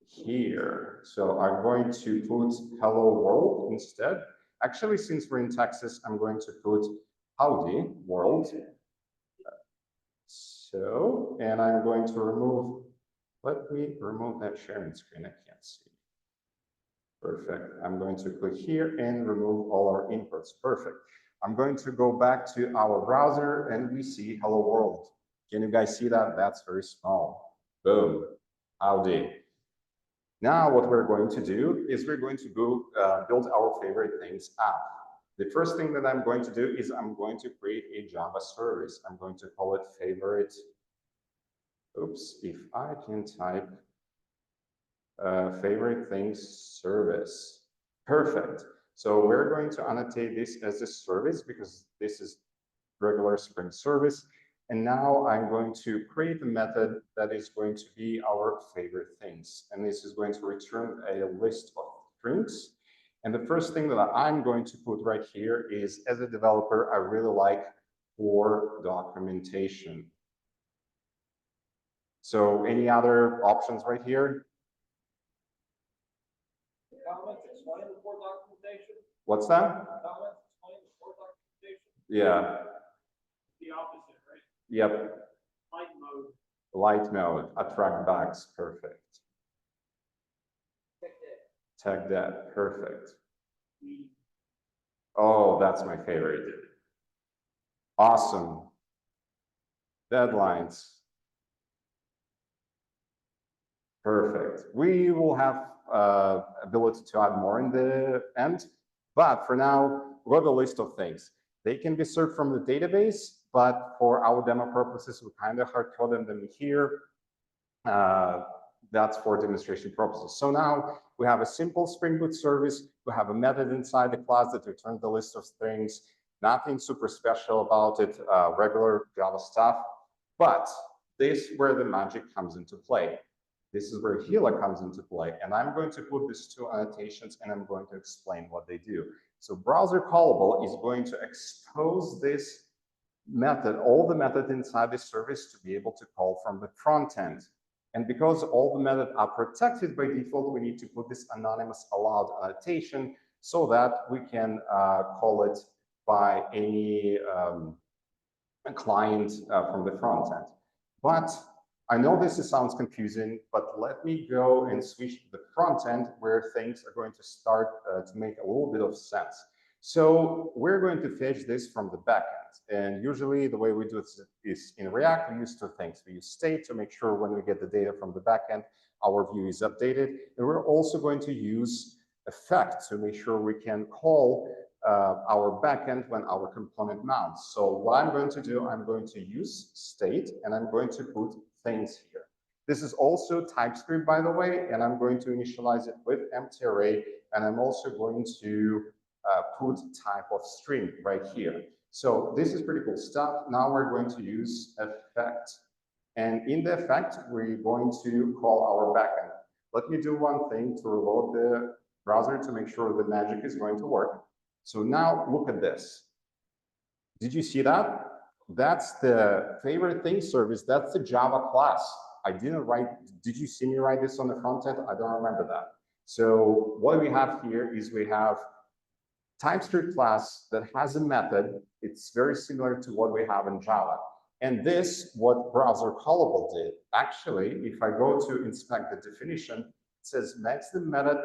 here. So I'm going to put hello world instead. Actually, since we're in Texas, I'm going to put howdy world. So, and I'm going to remove, let me remove that sharing screen. I can't see. Perfect. I'm going to click here and remove all our inputs. Perfect. I'm going to go back to our browser, and we see hello world. Can you guys see that? That's very small. Boom. Howdy. Now what we're going to do is we're going to go build our favorite things app. The first thing that I'm going to do is I'm going to create a Java service. I'm going to call it favorite. Oops, if I can type favorite things service. Perfect. So we're going to annotate this as a service because this is regular Spring service. And now I'm going to create a method that is going to be our favorite things. And this is going to return a list of strings. And the first thing that I'm going to put right here is, as a developer, I really like for documentation. So any other options right here? Comments explain the for documentation. What's that? Comments explain the for documentation. Yeah. The opposite, right? Yep. Light mode. Light mode, attract bags, perfect. Tag that, perfect. Oh, that's my favorite. Awesome. Deadlines. Perfect. We will have ability to add more in the end, but for now, we have a list of things. They can be served from the database, but for our demo purposes, we kind of hard coded them here. That's for demonstration purposes. So now we have a simple Spring Boot service. We have a method inside the class that returns the list of things. Nothing super special about it, regular Java stuff. But this is where the magic comes into play. This is where Hilla comes into play. And I'm going to put these two annotations and I'm going to explain what they do. So browser callable is going to expose this method, all the methods inside the service to be able to call from the front end. And because all the methods are protected by default, we need to put this anonymous allowed annotation so that we can call it by any client from the front end. But I know this sounds confusing, but let me go and switch to the front end where things are going to start to make a little bit of sense. So we're going to fetch this from the backend. And usually the way we do it is in React, we use two things. We use state to make sure when we get the data from the backend, our view is updated. And we're also going to use effect to make sure we can call our backend when our component mounts. So what I'm going to do, I'm going to use state and I'm going to put things here. This is also TypeScript, by the way, and I'm going to initialize it with empty array. And I'm also going to put type of string right here. So this is pretty cool stuff. Now we're going to use effect. And in the effect, we're going to call our backend. Let me do one thing to reload the browser to make sure the magic is going to work. So now look at this. Did you see that? That's the favorite thing service. That's the Java class. I didn't write, did you see me write this on the front end? I don't remember that. So what we have here is we have TypeScript class that has a method. It's very similar to what we have in Java. And this, what browser callable did. Actually, if I go to inspect the definition, it says makes the method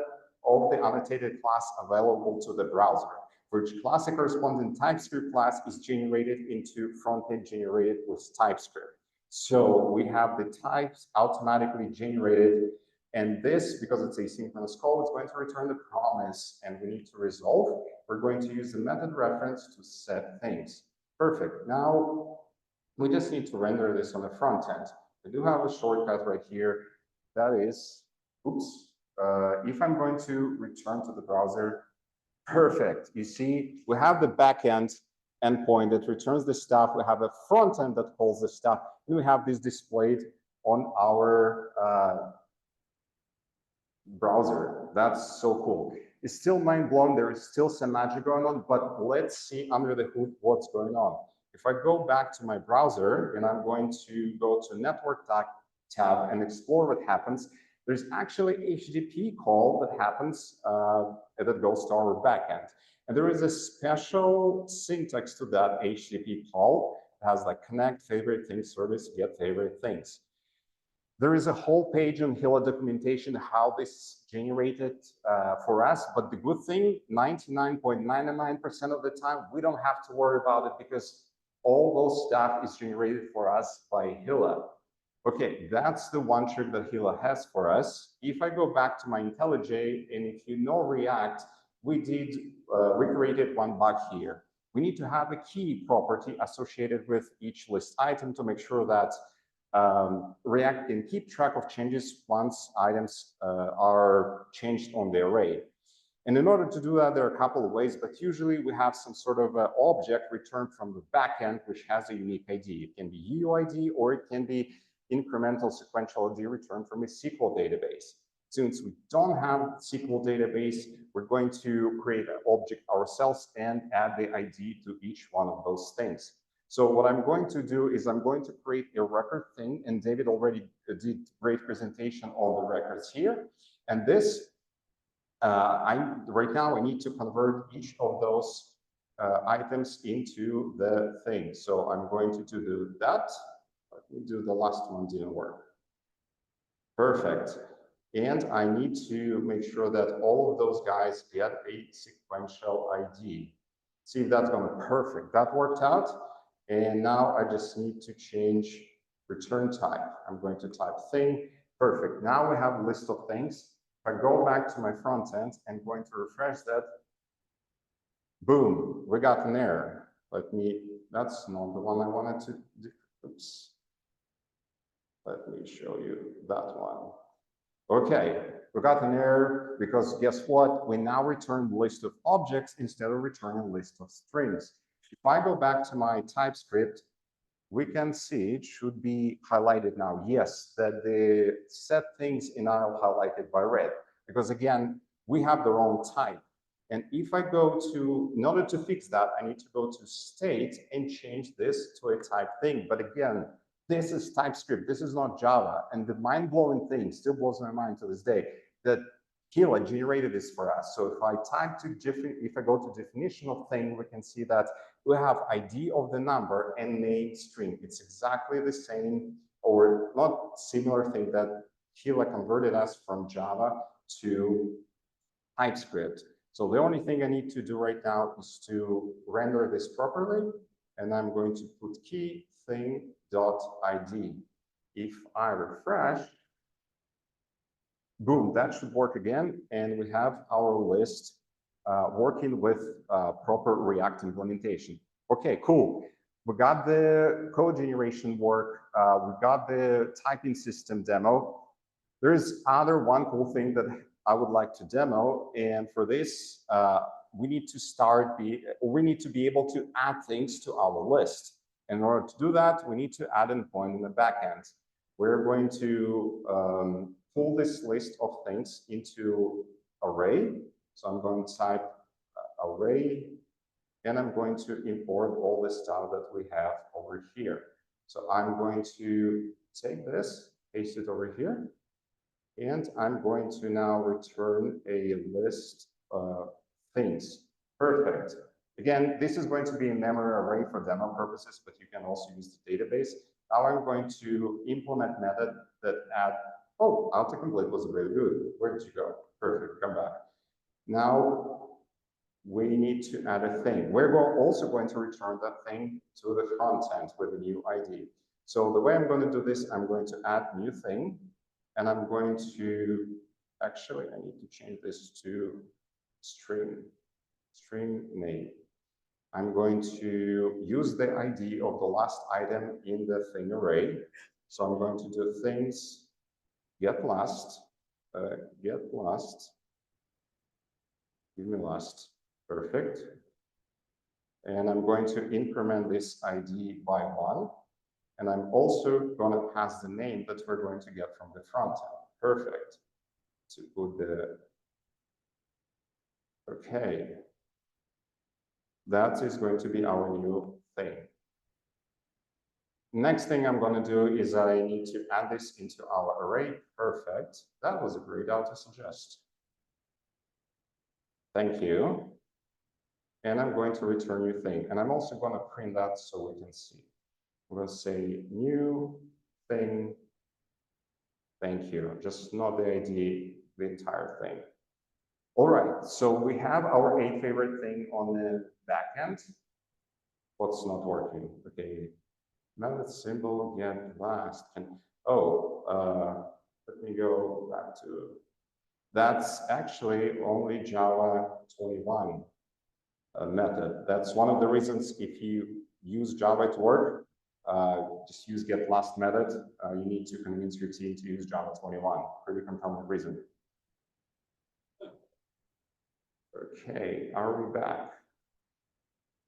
of the annotated class available to the browser, which class a corresponding TypeScript class is generated into front-end generated with TypeScript. So we have the types automatically generated. And this, because it's asynchronous call, it's going to return the promise and we need to resolve. We're going to use the method reference to set things. Perfect. Now, we just need to render this on the front end. We do have a shortcut right here. That is, oops, if I'm going to return to the browser, perfect. You see, we have the backend endpoint that returns the stuff. We have a front end that calls the stuff. And we have this displayed on our browser. That's so cool. It's still mind-blowing. There is still some magic going on, but let's see under the hood what's going on. If I go back to my browser and I'm going to go to network tab and explore what happens, there's actually HTTP call that happens that goes to our backend. And there is a special syntax to that HTTP call. It has like connect, favorite things, service, get favorite things. There is a whole page on Hilla documentation how this is generated for us. But the good thing, 99.99% of the time, we don't have to worry about it because all those stuff is generated for us by Hilla. Okay, that's the one trick that Hilla has for us. If I go back to my IntelliJ, and if you know React, we created one bug here. We need to have a key property associated with each list item to make sure that React can keep track of changes once items are changed on the array. And in order to do that, there are a couple of ways, but usually we have some sort of object returned from the backend, which has a unique ID. It can be UUID or it can be incremental sequential ID returned from a SQL database. Since we don't have SQL database, we're going to create an object ourselves and add the ID to each one of those things. So what I'm going to do is I'm going to create a record thing, and David already did great presentation on the records here. And this, right now I need to convert each of those items into the thing. So I'm going to do that. Let me do the last one, didn't work. Perfect. And I need to make sure that all of those guys get a sequential ID. See if that's going to perfect. That worked out. And now I just need to change return type. I'm going to type thing. Perfect. Now we have a list of things. If I go back to my front end and going to refresh that, boom, we got an error. That's not the one I wanted to do. Oops. Let me show you that one. Okay, we got an error because guess what? We now return the list of objects instead of returning a list of strings. If I go back to my TypeScript, we can see it should be highlighted now. Yes, that the set things in aisle highlighted by red, because again, we have the wrong type. And if I go to, in order to fix that, I need to go to state and change this to a type thing. But again, this is TypeScript, this is not Java. And the mind-blowing thing, still blows my mind to this day, that Hilla generated this for us. So if I go to definition of thing, we can see that we have ID of the number and name string. It's exactly the same or not similar thing that Hilla converted us from Java to TypeScript. So the only thing I need to do right now is to render this properly. And I'm going to put key thing.id. If I refresh, boom, that should work again. And we have our list working with proper React implementation. Okay, cool. We got the code generation work. We got the typing system demo. There's one cool thing that I would like to demo. And for this, we need to be able to add things to our list. In order to do that, we need to add an endpoint in the backend. We're going to pull this list of things into array. So I'm going to type array, and I'm going to import all the stuff that we have over here. So I'm going to take this, paste it over here, and I'm going to now return a list of things. Perfect. Again, this is going to be a memory array for demo purposes, but you can also use the database. Now I'm going to implement method that add, oh, autocomplete was really good. Where did you go? Perfect, come back. Now we need to add a thing. We're also going to return that thing to the front end with a new ID. So the way I'm going to do this, I'm going to add new thing, and I'm going to, actually, I need to change this to string name. I'm going to use the ID of the last item in the thing array. So I'm going to do things get last, give me last, perfect. And I'm going to increment this ID by 1. And I'm also going to pass the name that we're going to get from the front end. Perfect. To put the, okay. That is going to be our new thing. Next thing I'm going to do is I need to add this into our array. Perfect. That was a great auto-suggest. Thank you. And I'm going to return new thing. And I'm also going to print that so we can see. I'm going to say new thing. Thank you. Just not the ID, the entire thing. All right. So we have our 8 favorite thing on the back end. What's not working? Okay. Method symbol get last. And let me go back to, that's actually only Java 21 method. That's one of the reasons if you use Java to work, just use get last method. You need to convince your team to use Java 21. Pretty compelling reason. Okay, are we back?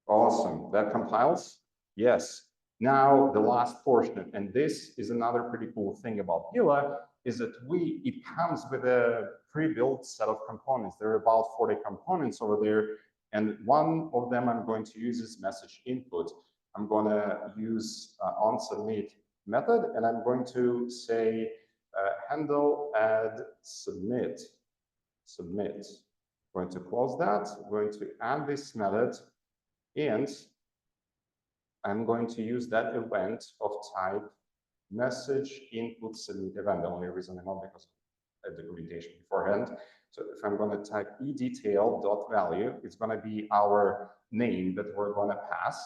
Awesome. That compiles? Yes. Now the last portion, and this is another pretty cool thing about Hilla, is that it comes with a pre-built set of components. There are about 40 components over there, and one of them I'm going to use is message input. I'm going to use onSubmit method, and I'm going to say handle add submit. I'm going to close that. I'm going to add this method, and I'm going to use that event of type message input submit event. The only reason I know because of documentation beforehand. So if I'm going to type edetail.value, it's going to be our name that we're going to pass.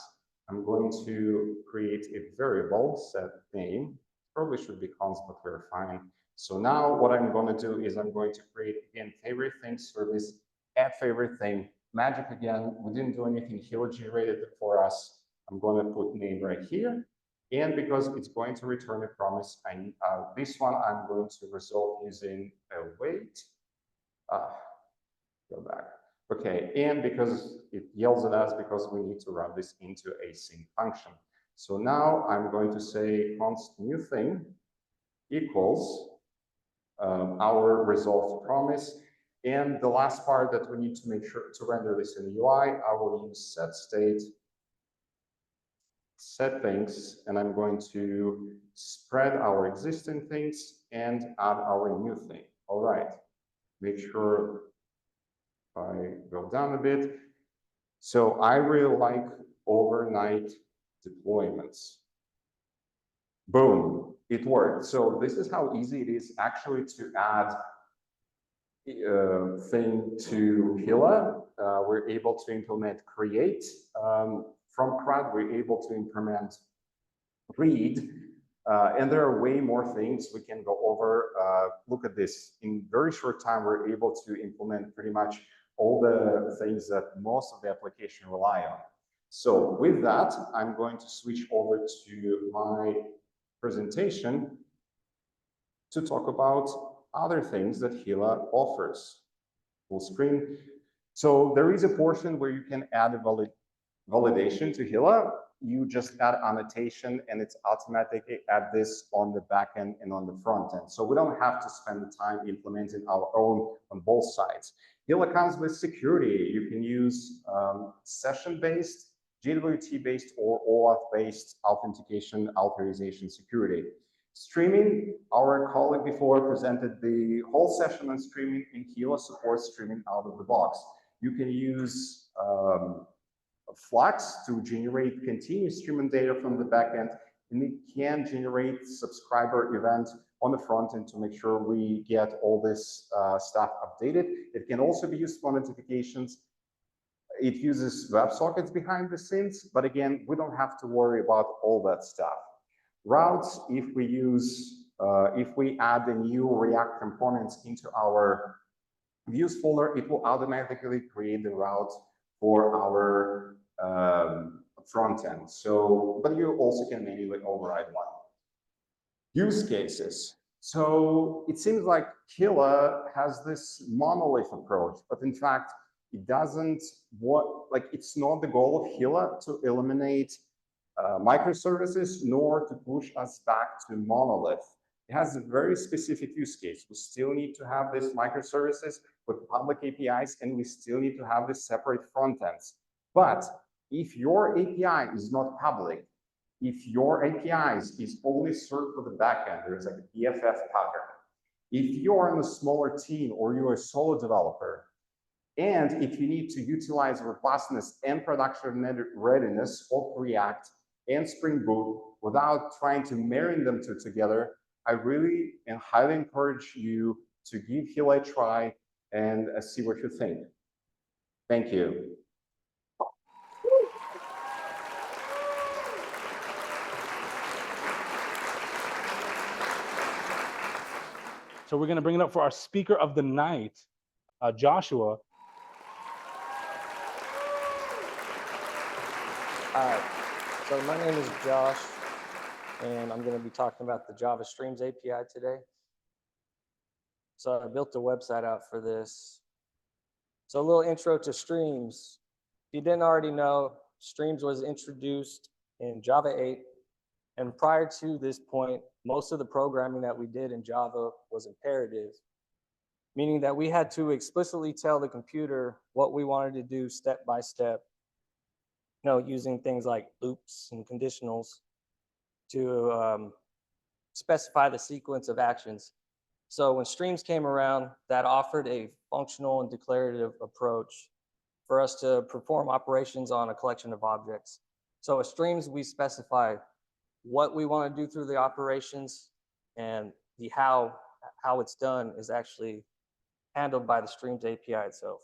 I'm going to create a variable set name. Probably should be const, but we're fine. So now what I'm going to do is I'm going to create again favorite thing service, add favorite thing, magic again. We didn't do anything. Hilla generated it for us. I'm going to put name right here. And because it's going to return a promise, this one I'm going to resolve using a wait. Go back. Okay, and because it yells at us because we need to run this into a async function. So now I'm going to say const new thing equals our resolved promise. And the last part that we need to make sure to render this in the UI, I will use set state, set things, and I'm going to spread our existing things and add our new thing. All right, make sure if I go down a bit. So I really like overnight deployments. Boom, it worked. So this is how easy it is actually to add thing to Hilla. We're able to implement create. From CRUD, we're able to implement read. And there are way more things we can go over. Look at this. In very short time, we're able to implement pretty much all the things that most of the application rely on. So with that, I'm going to switch over to my presentation to talk about other things that Hilla offers. Full screen. So there is a portion where you can add a validation to Hilla. You just add annotation and it's automatically add this on the back end and on the front end. So we don't have to spend the time implementing our own on both sides. Hilla comes with security. You can use session-based, JWT-based, or OAuth-based authentication, authorization, security. Streaming, our colleague before presented the whole session on streaming, and Hilla supports streaming out of the box. You can use Flux to generate continuous streaming data from the backend, and it can generate subscriber event on the front end to make sure we get all this stuff updated. It can also be used for notifications. It uses WebSockets behind the scenes, but again, we don't have to worry about all that stuff. Routes, if we add the new React components into our views folder, it will automatically create the route for our front end. So, but you also can manually override one. Use cases. So it seems like Hilla has this monolith approach, but in fact, it doesn't. It's not the goal of Hilla to eliminate microservices, nor to push us back to monolith. It has a very specific use case. We still need to have these microservices with public APIs, and we still need to have this separate front ends. But if your API is not public, if your APIs is only served for the backend, there's like a BFF pattern. If you're on a smaller team or you're a solo developer, and if you need to utilize robustness and production readiness of React and Spring Boot without trying to marry them two together, I really and highly encourage you to give Hilla a try and see what you think. Thank you. So we're going to bring it up for our speaker of the night, Joshua. Hi, so my name is Josh, and I'm going to be talking about the Java Streams API today. So I built a website out for this. So a little intro to Streams. If you didn't already know, Streams was introduced in Java 8. And prior to this point, most of the programming that we did in Java was imperative, meaning that we had to explicitly tell the computer what we wanted to do step by step, using things like loops and conditionals to specify the sequence of actions. So when Streams came around, that offered a functional and declarative approach for us to perform operations on a collection of objects. So with Streams, we specify what we want to do through the operations, and the how it's done is actually handled by the Streams API itself.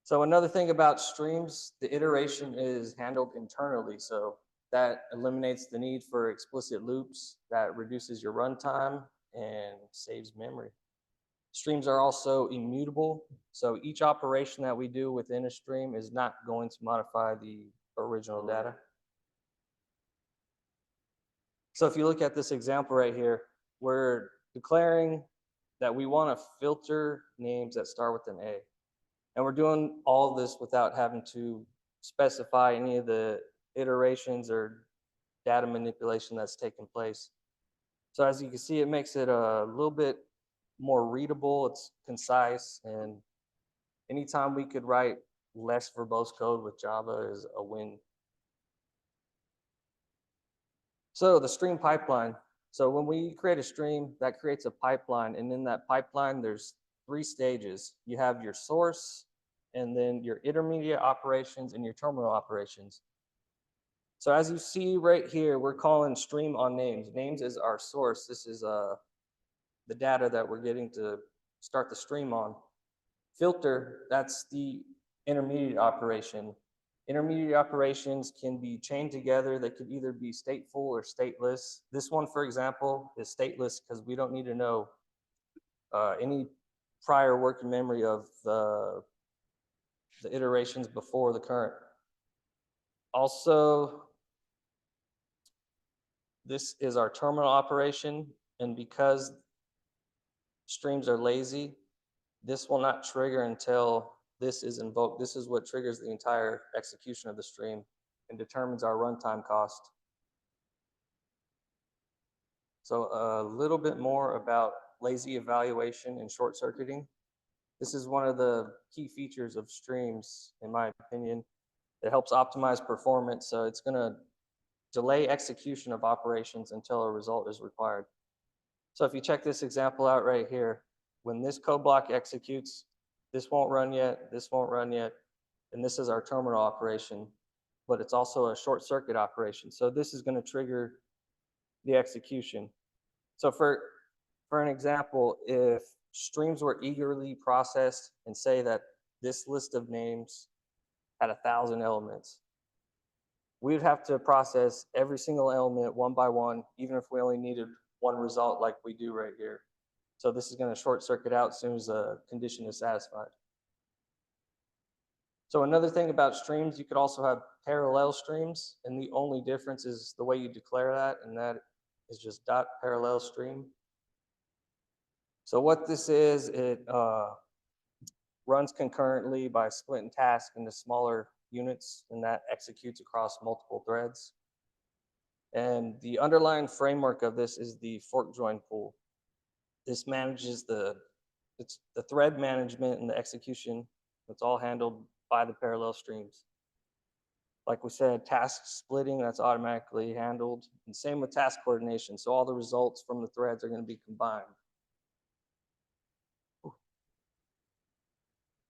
So another thing about Streams, the iteration is handled internally. So that eliminates the need for explicit loops, that reduces your runtime and saves memory. Streams are also immutable. So each operation that we do within a stream is not going to modify the original data. So if you look at this example right here, we're declaring that we want to filter names that start with an A. And we're doing all of this without having to specify any of the iterations or data manipulation that's taken place. So as you can see, it makes it a little bit more readable, it's concise, and anytime we could write less verbose code with Java is a win. So the stream pipeline. So when we create a stream, that creates a pipeline, and in that pipeline, there's 3 stages. You have your source, and then your intermediate operations and your terminal operations. So as you see right here, we're calling stream on names. Names is our source. This is the data that we're getting to start the stream on. Filter, that's the intermediate operation. Intermediate operations can be chained together. They could either be stateful or stateless. This one, for example, is stateless because we don't need to know any prior working memory of the iterations before the current. Also, this is our terminal operation, and because streams are lazy, this will not trigger until this is invoked. This is what triggers the entire execution of the stream and determines our runtime cost. So a little bit more about lazy evaluation and short circuiting. This is one of the key features of streams, in my opinion. It helps optimize performance, so it's going to delay execution of operations until a result is required. So if you check this example out right here, when this code block executes, this won't run yet, this won't run yet, and this is our terminal operation, but it's also a short circuit operation. So this is going to trigger the execution. So for an example, if streams were eagerly processed and say that this list of names had 1,000 elements, we'd have to process every single element one by one, even if we only needed one result like we do right here. So this is going to short circuit out as soon as a condition is satisfied. So another thing about streams, you could also have parallel streams, and the only difference is the way you declare that, and that is just .parallel stream. So what this is, it runs concurrently by splitting tasks into smaller units, and that executes across multiple threads. And the underlying framework of this is the fork join pool. This manages the thread management and the execution. It's all handled by the parallel streams. Like we said, task splitting, that's automatically handled. And same with task coordination. So all the results from the threads are going to be combined.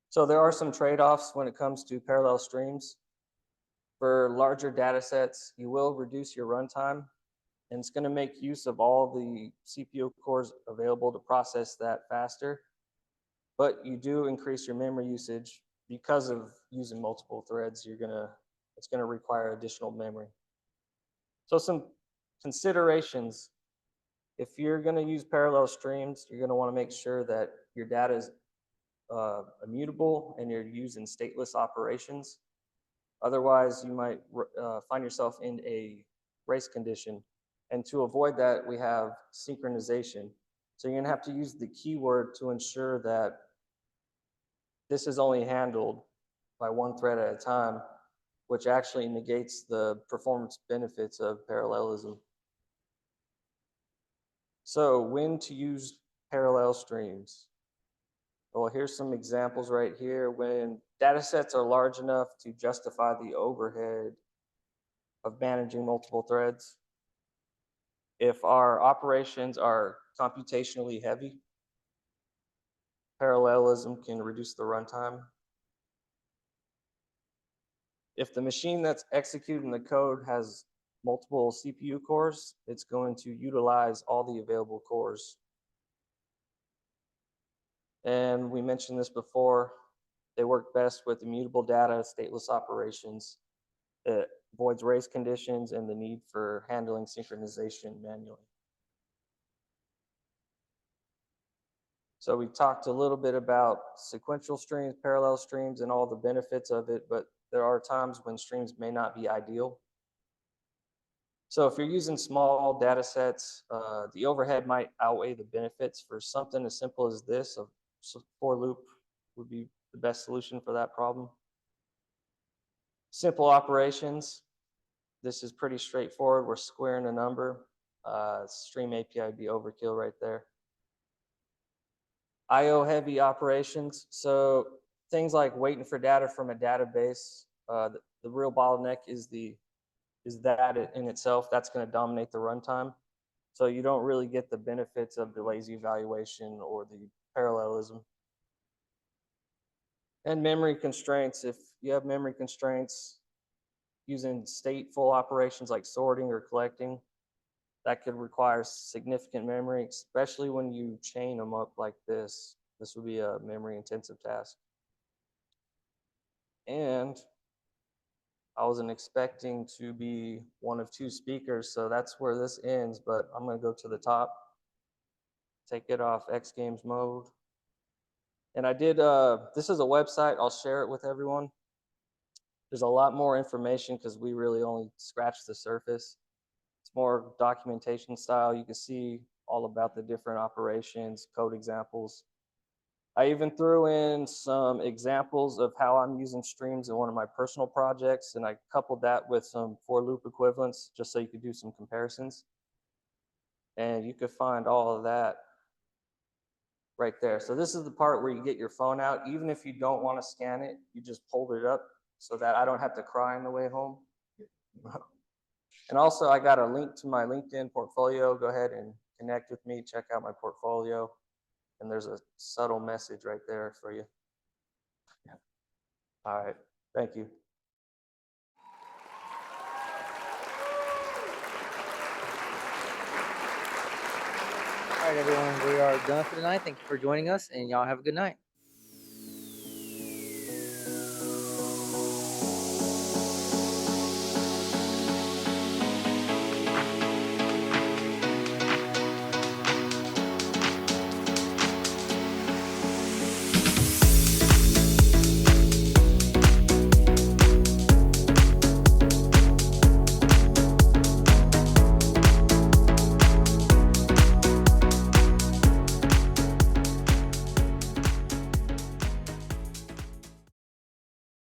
So there are some trade-offs when it comes to parallel streams. For larger data sets, you will reduce your runtime, and it's going to make use of all the CPU cores available to process that faster. But you do increase your memory usage because of using multiple threads. It's going to require additional memory. So some considerations. If you're going to use parallel streams, you're going to want to make sure that your data is immutable and you're using stateless operations. Otherwise, you might find yourself in a race condition. And to avoid that, we have synchronization. So you're going to have to use the keyword to ensure that this is only handled by one thread at a time, which actually negates the performance benefits of parallelism. So when to use parallel streams? Well, here's some examples right here. When data sets are large enough to justify the overhead of managing multiple threads, if our operations are computationally heavy, parallelism can reduce the runtime. If the machine that's executing the code has multiple CPU cores, it's going to utilize all the available cores. And we mentioned this before, they work best with immutable data, stateless operations. It avoids race conditions and the need for handling synchronization manually. So we talked a little bit about sequential streams, parallel streams, and all the benefits of it, but there are times when streams may not be ideal. So if you're using small data sets, the overhead might outweigh the benefits. For something as simple as this, a for loop would be the best solution for that problem. Simple operations. This is pretty straightforward. We're squaring a number. Stream API would be overkill right there. IO heavy operations. So things like waiting for data from a database. The real bottleneck is that in itself. That's going to dominate the runtime. So you don't really get the benefits of the lazy evaluation or the parallelism. And memory constraints. If you have memory constraints using stateful operations like sorting or collecting, that could require significant memory, especially when you chain them up like this. This would be a memory intensive task. And I wasn't expecting to be one of 2 speakers, so that's where this ends, but I'm gonna go to the top, take it off X Games mode. And I did, this is a website, I'll share it with everyone. There's a lot more information because we really only scratched the surface. It's more documentation style. You can see all about the different operations, code examples. I even threw in some examples of how I'm using streams in one of my personal projects, and I coupled that with some for loop equivalents just so you could do some comparisons. And you could find all of that right there. So this is the part where you get your phone out. Even if you don't want to scan it, you just hold it up so that I don't have to cry on the way home. And also I got a link to my LinkedIn portfolio. Go ahead and connect with me, check out my portfolio. And there's a subtle message right there for you. Yeah. All right, thank you. All right, everyone, we are done for tonight. Thank you for joining us, and y'all have a good night.